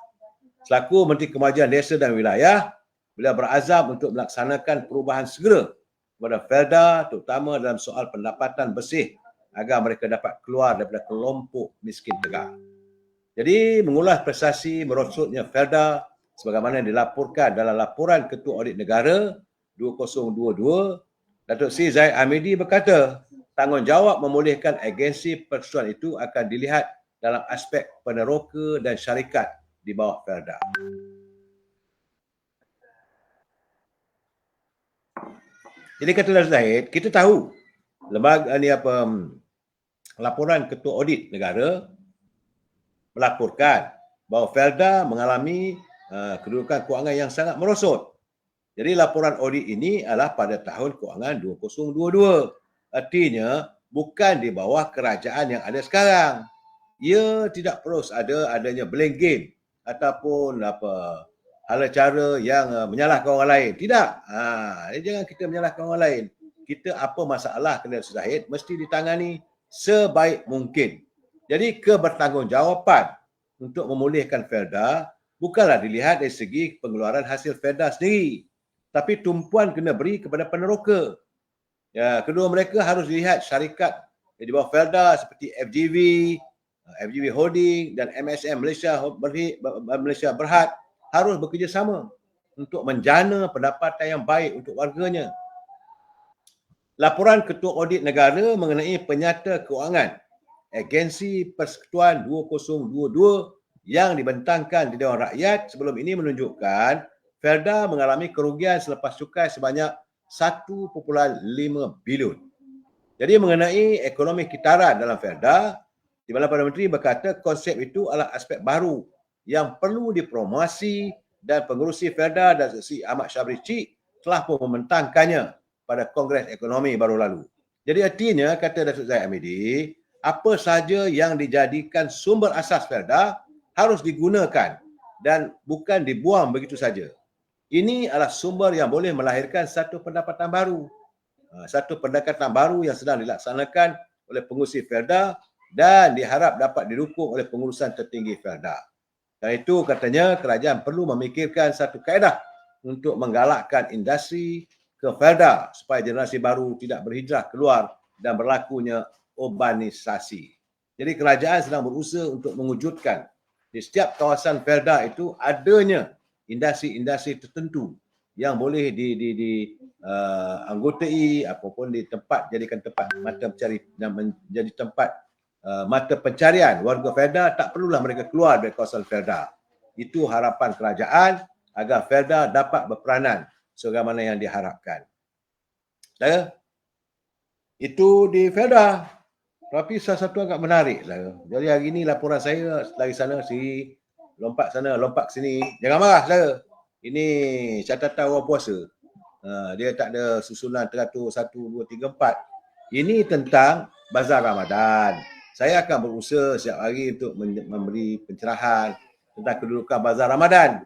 selaku Menteri Kemajuan Desa dan Wilayah, beliau berazam untuk melaksanakan perubahan segera kepada Felda, terutama dalam soal pendapatan bersih agar mereka dapat keluar daripada kelompok miskin tegar. Jadi mengulas prestasi merosotnya Felda sebagaimana dilaporkan dalam laporan Ketua Audit Negara 2022, Datuk Seri Zaid Hamidi berkata, tanggungjawab memulihkan agensi persekutuan itu akan dilihat dalam aspek peneroka dan syarikat di bawah Felda. Jadi kata Datuk Zahid, kita tahu lembaga ni laporan Ketua Audit Negara melaporkan bahawa Felda mengalami kedudukan kewangan yang sangat merosot. Jadi laporan audit ini adalah pada tahun kewangan 2022. Artinya bukan di bawah kerajaan yang ada sekarang. Ia tidak terus adanya blame game ataupun hala cara yang menyalahkan orang lain. Tidak. Jangan kita menyalahkan orang lain. Kita apa masalah kena Zahid mesti ditangani sebaik mungkin. Jadi kebertanggungjawaban untuk memulihkan Felda bukanlah dilihat dari segi pengeluaran hasil Felda sendiri, tapi tumpuan kena beri kepada peneroka. Ya, kedua mereka harus dilihat syarikat di bawah Felda seperti FGV Holding dan MSM Malaysia Berhad harus bekerjasama untuk menjana pendapatan yang baik untuk warganya. Laporan Ketua Audit Negara mengenai penyata keuangan Agensi Persekutuan 2022 yang dibentangkan di Dewan Rakyat sebelum ini menunjukkan Felda mengalami kerugian selepas cukai sebanyak 1.5 bilion. Jadi mengenai ekonomi kitaran dalam Felda, Timbalan Perdana Menteri berkata konsep itu adalah aspek baru yang perlu dipromosi dan pengerusi Felda dan Datuk Seri Ahmad Syabri Cik telah pun membentangkannya pada Kongres Ekonomi baru lalu. Jadi artinya, kata Datuk Zahid Hamidi, apa saja yang dijadikan sumber asas Felda harus digunakan dan bukan dibuang begitu saja. Ini adalah sumber yang boleh melahirkan satu pendapatan baru. Satu pendekatan baru yang sedang dilaksanakan oleh pengurusi Felda dan diharap dapat didukung oleh pengurusan tertinggi Felda. Dan itu katanya kerajaan perlu memikirkan satu kaedah untuk menggalakkan industri ke Felda supaya generasi baru tidak berhijrah keluar dan berlakunya urbanisasi. Jadi kerajaan sedang berusaha untuk mewujudkan di setiap kawasan Felda itu adanya industri-industri tertentu yang boleh anggotai ataupun di tempat jadikan tempat mata pencari dan menjadi tempat mata pencarian warga Felda. Tak perlulah mereka keluar dari kawasan Felda. Itu harapan kerajaan agar Felda dapat berperanan sebagaimana yang diharapkan. Saudara, itu di Felda. Tapi salah satu agak menarik, saudara. Jadi hari ini laporan saya dari sana sini, lompat sana, lompat sini. Jangan marah, saudara. Ini catatan orang puasa. Dia tak ada susunan teratur 1, 2, 3, 4. Ini tentang Bazar Ramadan. Saya akan berusaha setiap hari untuk memberi pencerahan tentang kedudukan Bazar Ramadan.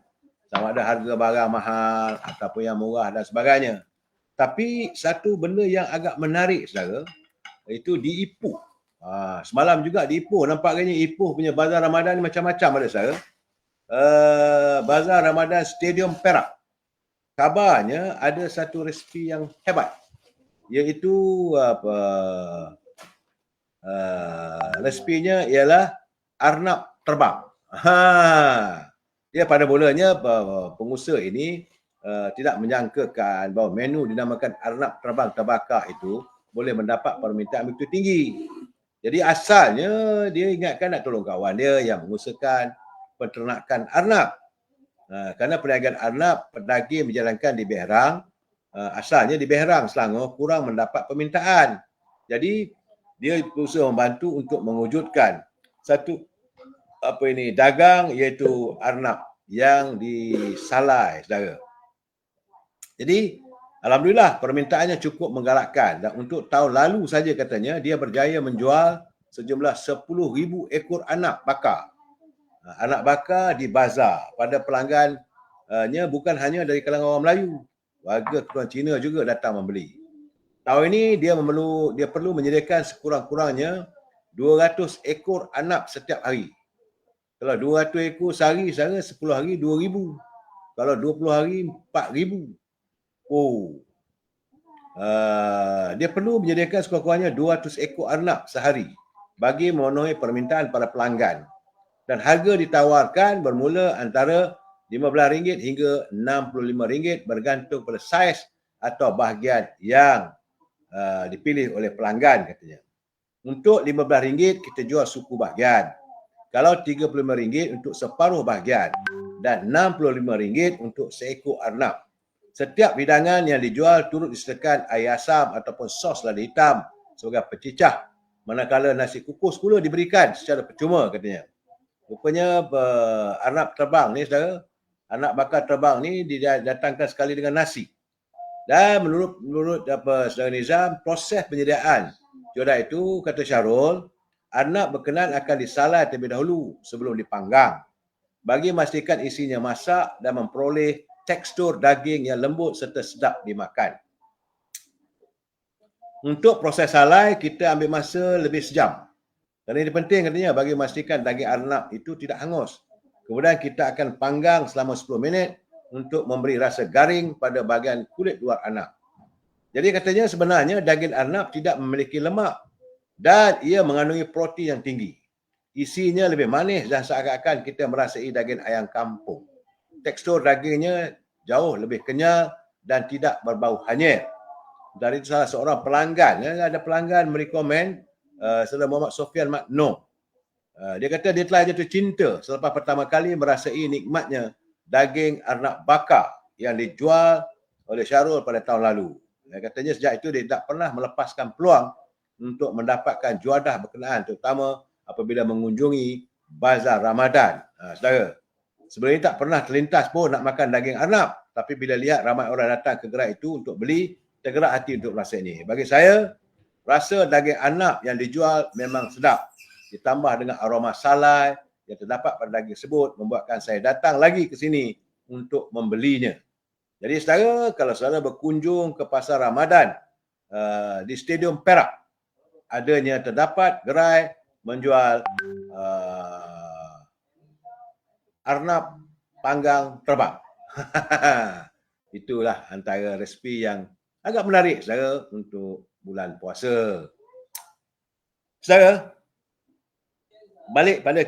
Sama ada harga barang mahal ataupun yang murah dan sebagainya. Tapi satu benda yang agak menarik, saudara, itu di Ipoh. Semalam juga di Ipoh. Nampak agaknya Ipoh punya Bazar Ramadan ni macam-macam ada, saudara. Bazar Ramadan Stadium Perak. Kabarnya ada satu resipi yang hebat, iaitu resipinya ialah arnab terbang. Dia pada mulanya pengusaha ini tidak menyangkakan bahawa menu dinamakan arnab terbang terbakar itu boleh mendapat permintaan begitu tinggi. Jadi asalnya dia ingatkan nak tolong kawan dia yang mengusahakan peternakan arnab. Kerana perniagaan arnab pedaging menjalankan di Berang, asalnya di Berang, Selangor, kurang mendapat permintaan. Jadi dia berusaha membantu untuk mewujudkan satu dagang iaitu arnab yang disalai, saudara. Jadi alhamdulillah permintaannya cukup menggalakkan dan untuk tahun lalu saja katanya dia berjaya menjual sejumlah 10,000 ekor arnab bakar. Anak bakar di bazar pada pelanggannya bukan hanya dari kalangan orang Melayu, warga keturunan Cina juga datang membeli. Tahun ini dia perlu menyediakan sekurang-kurangnya 200 ekor arnab setiap hari. Kalau 200 ekor sehari, 10 hari 2,000. Kalau 20 hari 4,000. Dia perlu menyediakan sekurang-kurangnya 200 ekor arnab sehari bagi memenuhi permintaan para pelanggan. Dan harga ditawarkan bermula antara RM15 hingga RM65 bergantung pada saiz atau bahagian yang dipilih oleh pelanggan katanya. Untuk RM15 kita jual suku bahagian. Kalau RM35 untuk separuh bahagian dan RM65 untuk seekor arnab. Setiap hidangan yang dijual turut disediakan air asam ataupun sos lada hitam sebagai pencicah. Manakala nasi kukus pula diberikan secara percuma katanya. Rupanya arnab terbang ni, saudara, arnab bakar terbang ni didatangkan sekali dengan nasi. Dan menurut saudara Nizam, proses penyediaan jodoh itu, kata Syarul, arnab berkenan akan disalai terlebih dahulu sebelum dipanggang bagi memastikan isinya masak dan memperoleh tekstur daging yang lembut serta sedap dimakan. Untuk proses salai, kita ambil masa lebih sejam. Dan ini penting katanya bagi memastikan daging arnab itu tidak hangus. Kemudian kita akan panggang selama 10 minit untuk memberi rasa garing pada bahagian kulit luar arnab. Jadi katanya sebenarnya daging arnab tidak memiliki lemak dan ia mengandungi protein yang tinggi. Isinya lebih manis dan seakan-akan kita merasai daging ayam kampung. Tekstur dagingnya jauh lebih kenyal dan tidak berbau hanyir. Dari itu salah seorang pelanggan, ada pelanggan merekomen Saudara Muhammad Sofian Makno. Dia kata dia telah jatuh cinta selepas pertama kali merasai nikmatnya daging arnab bakar yang dijual oleh Syarul pada tahun lalu. Dia katanya sejak itu dia tak pernah melepaskan peluang untuk mendapatkan juadah berkenaan, terutama apabila mengunjungi Bazar Ramadan. Saudara, sebelum ini tak pernah terlintas pun nak makan daging arnab. Tapi bila lihat ramai orang datang ke gerai itu untuk beli, tergerak hati untuk rasa ini. Bagi saya, rasa daging anak yang dijual memang sedap. Ditambah dengan aroma salai yang terdapat pada daging tersebut membuatkan saya datang lagi ke sini untuk membelinya. Jadi saudara, kalau saudara berkunjung ke pasar Ramadan di Stadium Perak, adanya terdapat gerai menjual arnab panggang terbang. Itulah antara resipi yang agak menarik saudara untuk bulan puasa. Saudara, balik pada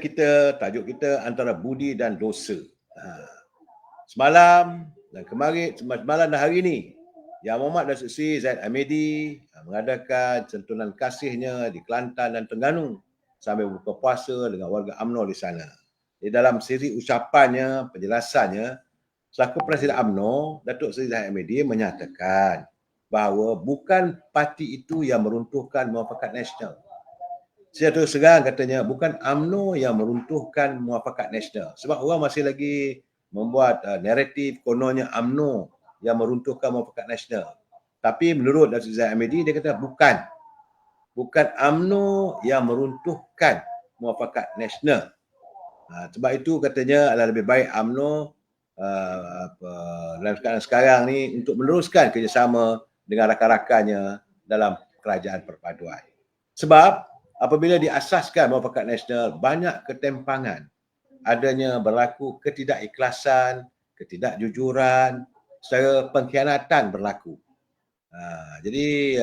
tajuk kita antara budi dan dosa. Semalam dan kemarin, semalam dan hari ini, Yang Mohamad Datuk Seri Zahid Hamidi mengadakan sentuhan kasihnya di Kelantan dan Terengganu sambil berbuka puasa dengan warga UMNO di sana. Di dalam siri ucapannya, penjelasannya, selaku Presiden UMNO, Datuk Seri Zahid Hamidi menyatakan bahawa bukan parti itu yang meruntuhkan Muafakat Nasional. Saya terus terang katanya, bukan UMNO yang meruntuhkan Muafakat Nasional. Sebab orang masih lagi membuat naratif kononnya UMNO yang meruntuhkan Muafakat Nasional. Tapi menurut Datuk Zahid Hamidi, dia kata bukan. Bukan UMNO yang meruntuhkan Muafakat Nasional. Sebab itu katanya adalah lebih baik UMNO dalam keadaan sekarang ni untuk meneruskan kerjasama dengan rakan-rakannya dalam kerajaan perpaduan. Sebab apabila diasaskan Muafakat Nasional, banyak ketimpangan. Adanya berlaku ketidakikhlasan, ketidakjujuran, secara pengkhianatan berlaku. Jadi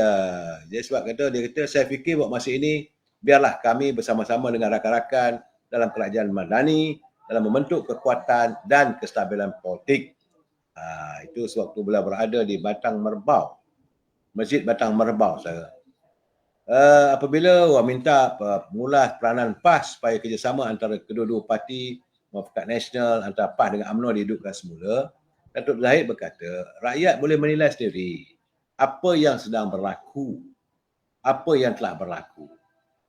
sebab dia kata saya fikir buat masa ini biarlah kami bersama-sama dengan rakan-rakan dalam kerajaan Madani dalam membentuk kekuatan dan kestabilan politik. Itu sewaktu beliau berada di Batang Merbau, Masjid Batang Merbau saya. Apabila orang minta pengulas peranan PAS supaya kerjasama antara kedua-dua parti Muafakat Nasional antara PAS dengan UMNO dihidupkan semula, Datuk Zahid berkata rakyat boleh menilai sendiri apa yang sedang berlaku, apa yang telah berlaku.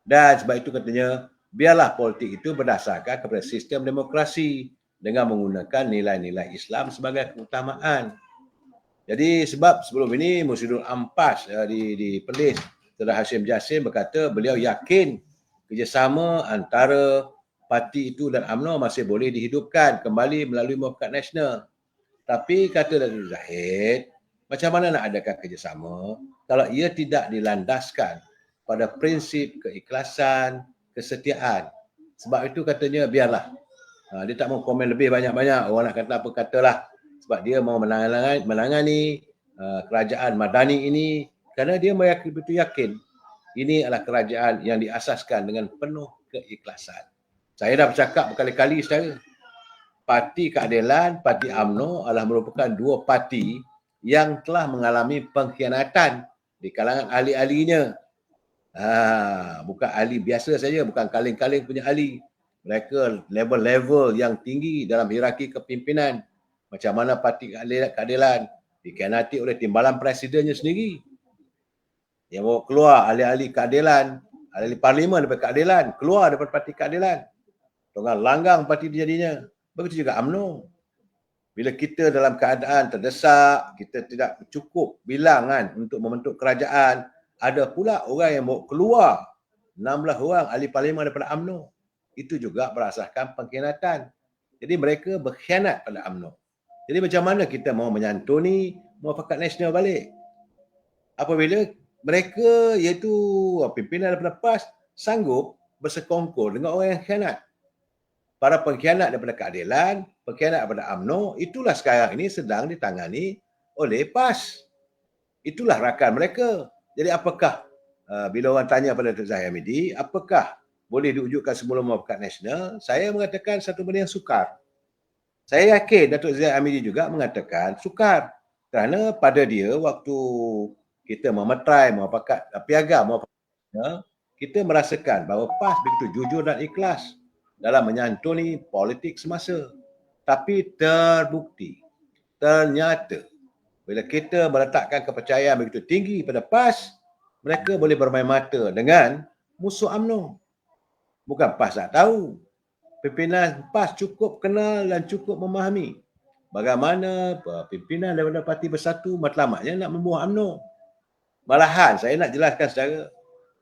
Dan sebab itu katanya biarlah politik itu berdasarkan kepada sistem demokrasi dengan menggunakan nilai-nilai Islam sebagai keutamaan. Jadi sebab sebelum ini Musyidul Ampas di Perlis, Saudara Hashim Jassim berkata beliau yakin kerjasama antara parti itu dan UMNO masih boleh dihidupkan kembali melalui Muafakat Nasional. Tapi kata Datuk Zahid, macam mana nak adakan kerjasama kalau ia tidak dilandaskan pada prinsip keikhlasan, kesetiaan. Sebab itu katanya biarlah. Dia tak mau komen lebih banyak-banyak. Orang nak kata apa katalah. Sebab dia mau menangani kerajaan Madani ini kerana dia betul yakin ini adalah kerajaan yang diasaskan dengan penuh keikhlasan. Saya dah bercakap berkali-kali secara Parti Keadilan, Parti UMNO adalah merupakan dua parti yang telah mengalami pengkhianatan di kalangan ahli-ahlinya. Bukan ahli biasa saja, bukan kaling-kaling punya ahli. Mereka level-level yang tinggi dalam hierarki kepimpinan. Macam mana Parti Keadilan dikhianati oleh timbalan presidennya sendiri. Yang bawa keluar ahli-ahli keadilan, ahli parlimen daripada keadilan, keluar daripada Parti Keadilan. Tengah langgang parti dia jadinya. Begitu juga UMNO. Bila kita dalam keadaan terdesak, kita tidak cukup bilangan untuk membentuk kerajaan, ada pula orang yang bawa keluar 16 orang ahli parlimen daripada UMNO. Itu juga berasaskan pengkhianatan. Jadi mereka berkhianat pada UMNO. Jadi macam mana kita mau menyantuni Muafakat Nasional balik? Apabila mereka iaitu pimpinan daripada PAS sanggup bersekongkol dengan orang yang khianat. Para pengkhianat daripada keadilan, pengkhianat daripada UMNO, itulah sekarang ini sedang ditangani oleh PAS. Itulah rakan mereka. Jadi apakah, bila orang tanya pada Datuk Zahid Hamidi, apakah boleh diwujudkan semula Muafakat Nasional? Saya mengatakan satu benda yang sukar. Saya yakin Datuk Zahid Hamidi juga mengatakan sukar. Kerana pada dia, waktu kita memetrai Muafakat, piagam Muafakat Nasional, kita merasakan bahawa PAS begitu jujur dan ikhlas dalam menyantuni politik semasa. Tapi terbukti, ternyata bila kita meletakkan kepercayaan begitu tinggi pada PAS, mereka boleh bermain mata dengan musuh UMNO. Bukan PAS tak tahu. Pimpinan PAS cukup kenal dan cukup memahami bagaimana pimpinan daripada Parti Bersatu matlamatnya nak membuah UMNO. Malahan saya nak jelaskan secara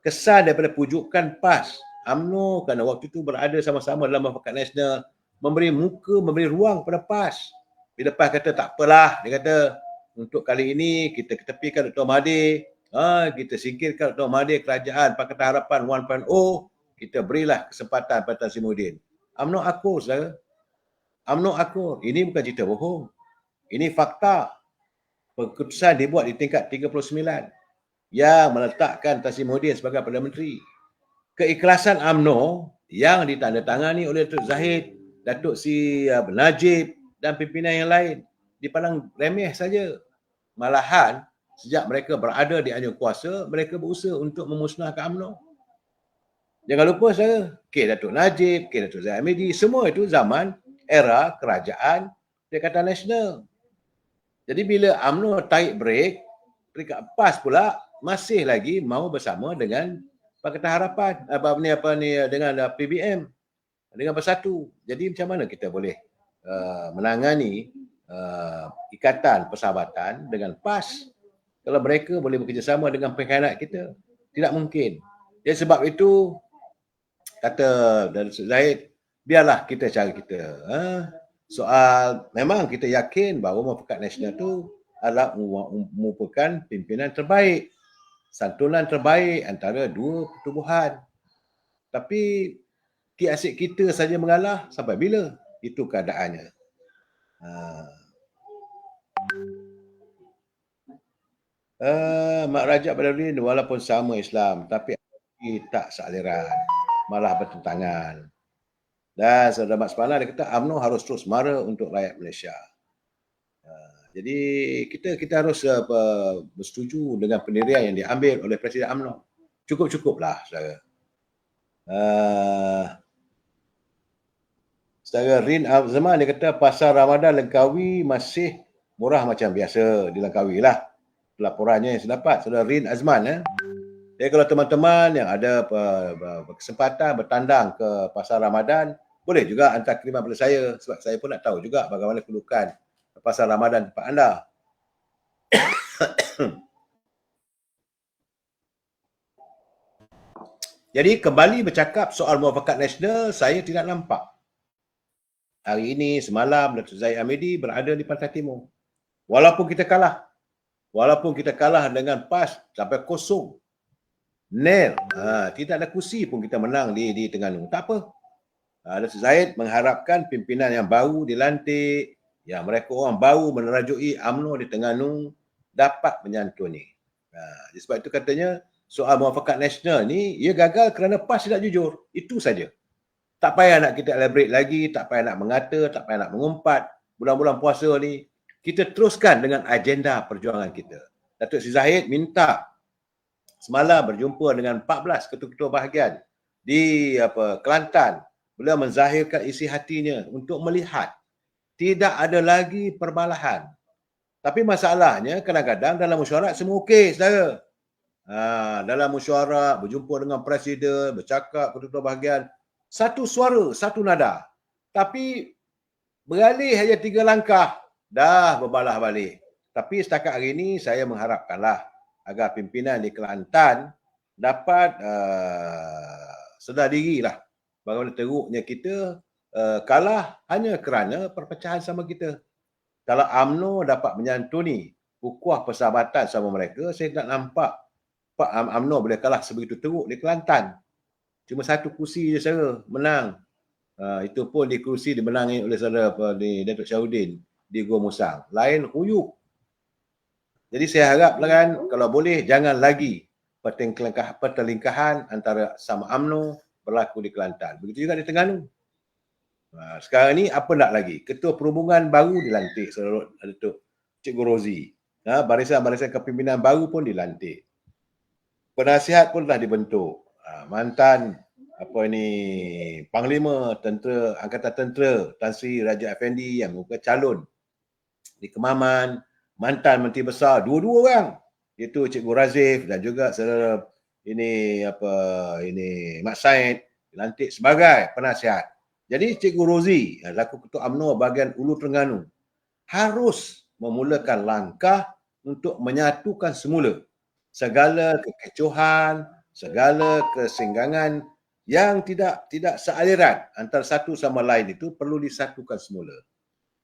kesan daripada pujukan PAS UMNO kerana waktu itu berada sama-sama dalam Muafakat Nasional, memberi muka, memberi ruang kepada PAS. Bila PAS kata tak apalah, dia kata untuk kali ini kita ketepikan Dr. Mahathir, kita singkirkan Dr. Mahathir, kerajaan Pakatan Harapan 1.0, kita berilah kesempatan pada Tan Sri Muhyiddin. UMNO akur, saudara. UMNO akur. Ini bukan cerita bohong. Ini fakta. Keputusan dibuat di tingkat 39 yang meletakkan Tan Sri Muhyiddin sebagai Perdana Menteri. Keikhlasan UMNO yang ditandatangani oleh Datuk Zahid, Datuk Sri Najib dan pimpinan yang lain dipandang remeh saja. Malahan sejak mereka berada di anjung kuasa, mereka berusaha untuk memusnahkan UMNO. Jangan lupa saya, Datuk Najib, Datuk Zahid Hamidi, semua itu zaman era kerajaan Perikatan Nasional. Jadi bila UMNO tarik break, peringkat PAS pula masih lagi mau bersama dengan Pakatan Harapan, dengan PBM, dengan Bersatu. Jadi macam mana kita boleh menangani ikatan persahabatan dengan PAS kalau mereka boleh bekerjasama dengan pengkhianat kita? Tidak mungkin. Jadi sebab itu kata Datuk Zahid, biarlah kita cari kita. Soal memang kita yakin bahawa Muafakat Nasional itu adalah merupakan pimpinan terbaik, santunan terbaik antara dua pertubuhan. Tapi asyik kita saja mengalah, sampai bila? Itu keadaannya. Mak Rajab Badruddin walaupun sama Islam, tapi tak sealiran, malah bertentangan. Dan Saudara Mat Sepana dia kata UMNO harus terus mara untuk rakyat Malaysia. Jadi kita harus bersetuju dengan pendirian yang diambil oleh Presiden UMNO. Cukup-cukuplah, saudara. Saudara Rin Zaman dia kata pasar Ramadan Langkawi masih murah macam biasa di Langkawi lah. Pelaporannya yang saya dapat, saudara Rin Azman. Jadi kalau teman-teman yang ada kesempatan bertandang ke pasar Ramadan, boleh juga hantar kiriman pada saya, sebab saya pun nak tahu juga bagaimana kedudukan pasar Ramadan tempat anda. Jadi kembali bercakap soal Muafakat Nasional, saya tidak nampak hari ini, semalam, Datuk Zahid Hamidi berada di Pantai Timur. Walaupun kita kalah dengan PAS sampai kosong, nil, tidak ada kursi pun kita menang di Terengganu. Tak apa. Datuk Zahid mengharapkan pimpinan yang baru dilantik, yang mereka orang baru menerajui UMNO di Terengganu dapat menyantuni. Sebab itu katanya soal Muafakat Nasional ni, ia gagal kerana PAS tidak jujur. Itu saja. Tak payah nak kita elaborate lagi, tak payah nak mengata, tak payah nak mengumpat. Bulan-bulan puasa ni, kita teruskan dengan agenda perjuangan kita. Datuk Sri Zahid minta semalam berjumpa dengan 14 ketua-ketua bahagian di Kelantan. Beliau menzahirkan isi hatinya untuk melihat tidak ada lagi perbalahan. Tapi masalahnya kadang-kadang dalam mesyuarat semua okey, saudara. Dalam mesyuarat, berjumpa dengan presiden, bercakap ketua-ketua bahagian, satu suara, satu nada. Tapi beralih hanya 3 langkah, dah berbalah balik. Tapi setakat hari ini saya mengharapkanlah agar pimpinan di Kelantan dapat sedar dirilah bagaimana teruknya kita kalah hanya kerana perpecahan sama kita. Kalau UMNO dapat menyantuni ukhuwah persahabatan sama mereka, saya tak nampak UMNO boleh kalah sebegitu teruk di Kelantan. Cuma satu kursi je saudara menang. Itu pun di kursi dimenangi oleh saudara Datuk Syahruddin di Gua Musang. Lain huyuk. Jadi saya harap kan kalau boleh jangan lagi pertelingkahan antara sama UMNO berlaku di Kelantan. Begitu juga di Terengganu. Sekarang ni apa nak lagi? Ketua Perhubungan baru dilantik, saudara Datuk Cikgu Rozi. Barisan-barisan kepimpinan baru pun dilantik. Penasihat pun telah dibentuk. Mantan Panglima Tentera Angkatan Tentera Tan Sri Raja Effendi yang merupakan calon di Kemaman, mantan Menteri Besar dua-dua orang, iaitu Cikgu Razif dan juga saudara Mat Said dilantik sebagai penasihat. Jadi Cikgu Rozi, selaku Ketua UMNO bahagian Ulu Terengganu, harus memulakan langkah untuk menyatukan semula segala kekecohan, segala kesenggangan yang tidak sealiran antara satu sama lain itu perlu disatukan semula.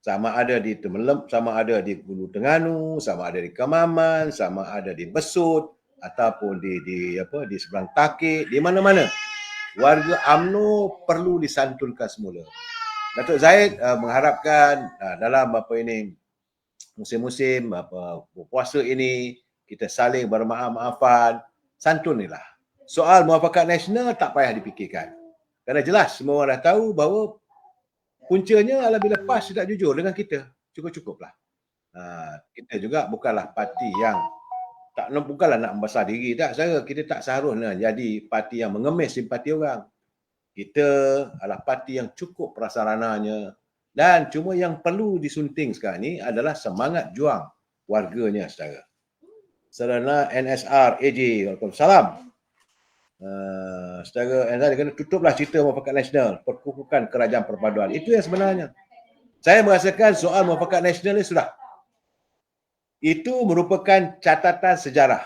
Sama ada di Temelem, sama ada di Hulu Terengganu, sama ada di Kemaman, sama ada di Besut ataupun di seberang Takik, di mana-mana. Warga UMNO perlu disantunkan semula. Datuk Zahid mengharapkan dalam musim-musim puasa ini kita saling bermaaf-maafan, santunilah. Soal muafakat nasional tak payah dipikirkan. Kerana jelas semua orang dah tahu bahawa puncanya adalah bila PAS tidak jujur dengan kita. Cukup-cukuplah. Kita juga bukanlah parti yang bukanlah nak membesar diri tak. Kita tak seharusnya jadi parti yang mengemis simpati orang. Kita adalah parti yang cukup prasarananya dan cuma yang perlu disunting sekarang ni adalah semangat juang warganya saudara. Saudara NSR AJ, Waalaikumsalam. Saudara NSR dia kena tutuplah cerita muafakat nasional, perkukuhan kerajaan perpaduan. Itu yang sebenarnya. Saya merasakan soal muafakat nasional ni sudah. Itu merupakan catatan sejarah.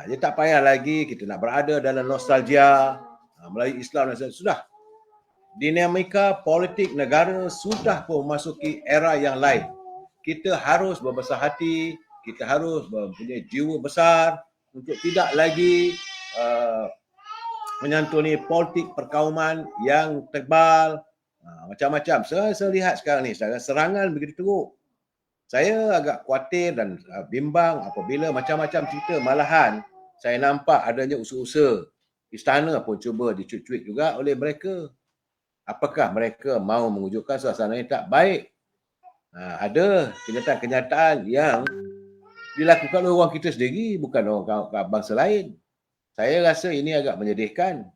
Dia tak payah lagi kita nak berada dalam nostalgia Melayu Islam dan sudah. Dinamika politik negara sudah pun memasuki era yang lain. Kita harus berbesar hati, kita harus mempunyai jiwa besar untuk tidak lagi menyantuni politik perkauman yang tebal, macam-macam. Saya lihat sekarang ni, serangan begitu teruk. Saya agak khawatir dan bimbang apabila macam-macam cerita malahan saya nampak adanya usaha-usaha istana pun cuba dicuit-cuit juga oleh mereka. Apakah mereka mahu mewujudkan suasana yang tak baik? Ada kenyataan-kenyataan yang dilakukan oleh orang kita sendiri, bukan orang bangsa lain. Saya rasa ini agak menyedihkan.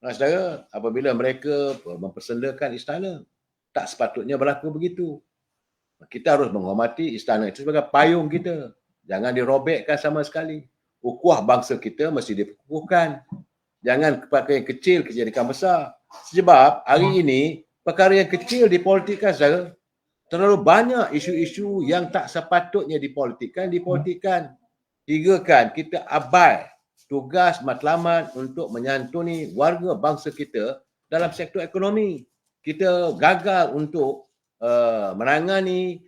Saudara, apabila mereka mempersendakan istana, tak sepatutnya berlaku begitu. Kita harus menghormati istana itu sebagai payung kita. Jangan dirobekkan sama sekali. Ukhuwah bangsa kita mesti diperkukuhkan. Jangan perkara yang kecil dijadikan besar. Sebab hari ini perkara yang kecil dipolitikkan saudara. Terlalu banyak isu-isu yang tak sepatutnya dipolitikkan. Hingga kan kita abai tugas matlamat untuk menyantuni warga bangsa kita dalam sektor ekonomi. Kita gagal untuk menangani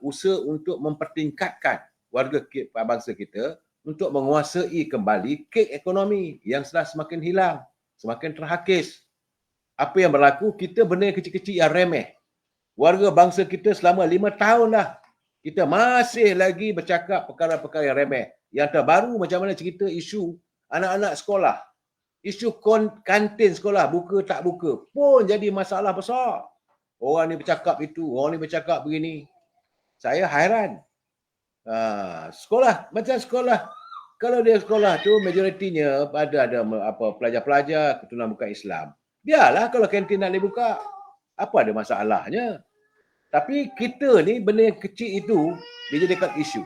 usaha untuk mempertingkatkan warga bangsa kita untuk menguasai kembali kek ekonomi yang sudah semakin hilang, semakin terhakis. Apa yang berlaku, kita benda kecil-kecil yang remeh. Warga bangsa kita selama 5 tahun dah, kita masih lagi bercakap perkara-perkara yang remeh. Yang terbaru macam mana cerita isu anak-anak sekolah. Isu kantin sekolah, buka tak buka pun jadi masalah besar. Orang ni bercakap itu, orang ni bercakap begini. Saya hairan. Sekolah, macam sekolah. Kalau dia sekolah tu majoritinya ada pelajar-pelajar keturunan bukan Islam. Biarlah kalau kantin nak dibuka. Apa ada masalahnya? Tapi kita ni benda yang kecil itu dijadikan isu.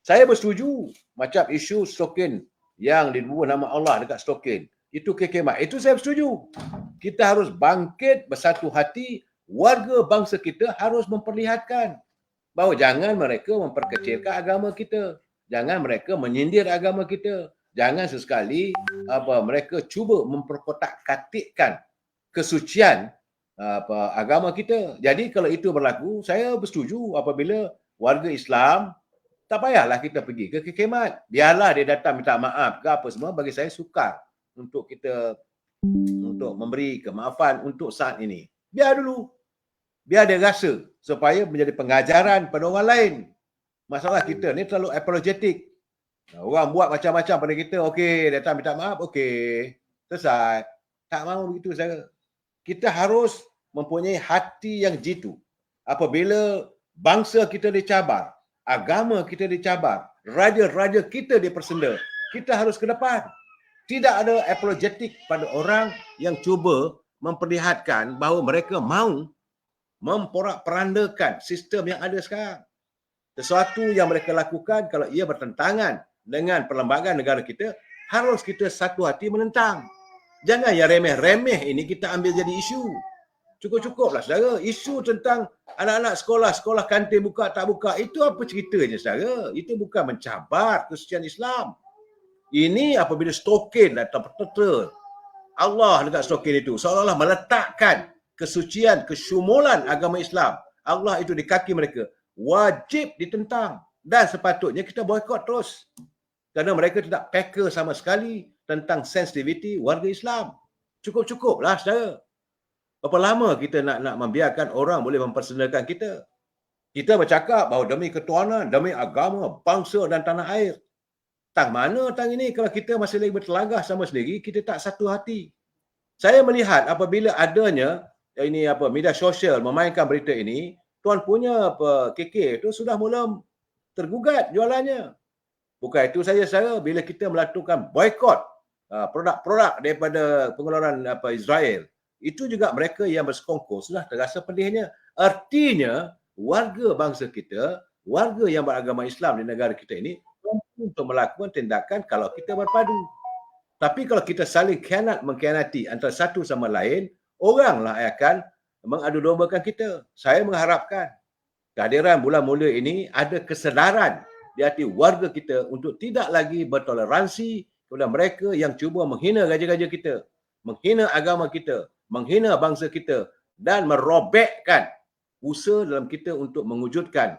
Saya bersetuju macam isu stokin yang dibubuh nama Allah dekat stokin. Itu kekemat. Itu saya bersetuju. Kita harus bangkit bersatu hati. Warga bangsa kita harus memperlihatkan bahawa jangan mereka memperkecilkan agama kita. Jangan mereka menyindir agama kita. Jangan sesekali mereka cuba memperkotak-katikkan kesucian agama kita. Jadi kalau itu berlaku, saya bersetuju apabila warga Islam, tak payahlah kita pergi ke kekemat. Biarlah dia datang minta maaf ke apa semua, bagi saya sukar untuk kita untuk memberi kemaafan untuk saat ini. Biar dulu. Biar dia rasa supaya menjadi pengajaran pada orang lain. Masalah kita ni terlalu apologetik. Orang buat macam-macam pada kita, okey, datang minta maaf, okey, selesai. Tak mahu begitu saya. Kita harus mempunyai hati yang jitu. Apabila bangsa kita dicabar, agama kita dicabar, raja-raja kita dipersenda, kita harus ke depan. Tidak ada apologetik pada orang yang cuba memperlihatkan bahawa mereka mahu memporak-perandakan sistem yang ada sekarang. Sesuatu yang mereka lakukan kalau ia bertentangan dengan perlembagaan negara kita, harus kita satu hati menentang. Jangan yang remeh-remeh ini kita ambil jadi isu. Cukup-cukuplah saudara. Isu tentang anak-anak sekolah kantin buka tak buka, itu apa ceritanya saudara? Itu bukan mencabar kesucian Islam. Ini apabila stokin atau tertera Allah dekat stokin itu, seolah-olah meletakkan kesucian, kesyumulan agama Islam, Allah itu di kaki mereka. Wajib ditentang. Dan sepatutnya kita boykot terus. Kerana mereka tidak peka sama sekali tentang sensitiviti warga Islam. Cukup-cukuplah saudara. Berapa lama kita nak membiarkan orang boleh mempersenakan kita? Kita bercakap bahawa demi ketuhanan, demi agama, bangsa dan tanah air. Tang mana tang ini kalau kita masih lagi bertelagah sama sendiri, kita tak satu hati. Saya melihat apabila adanya media sosial memainkan berita ini, tuan punya KK itu sudah mula tergugat jualannya. Bukan itu saja saudara, bila kita melakukan boykot produk-produk daripada pengeluaran Israel, itu juga mereka yang bersekongkol sudah terasa pedihnya. Artinya warga bangsa kita, warga yang beragama Islam di negara kita ini untuk melakukan tindakan kalau kita berpadu. Tapi kalau kita saling mengkhianati antara satu sama lain, oranglah akan mengadu dombakan kita. Saya mengharapkan kehadiran bulan mulia ini ada kesedaran di hati warga kita untuk tidak lagi bertoleransi kepada mereka yang cuba menghina raja-raja kita, menghina agama kita, menghina bangsa kita dan merobekkan usaha dalam kita untuk mewujudkan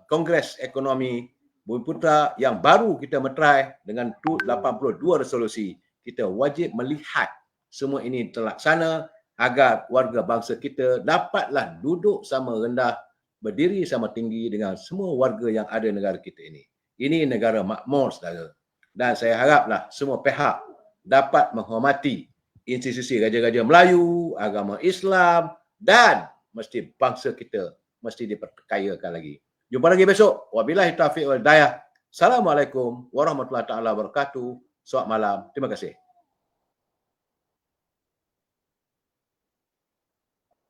Kongres Ekonomi Bumi Putra yang baru kita meterai dengan 82 resolusi. Kita wajib melihat semua ini terlaksana agar warga bangsa kita dapatlah duduk sama rendah, berdiri sama tinggi dengan semua warga yang ada negara kita ini. Ini negara makmur saudara. Dan saya haraplah semua pihak dapat menghormati institusi Raja-Raja Melayu, agama Islam dan mesti bangsa kita mesti diperkayakan lagi. Jumpa lagi besok. Wabillahi taufiq wal hidayah. Assalamualaikum warahmatullahi taala wabarakatuh. Selamat malam. Terima kasih.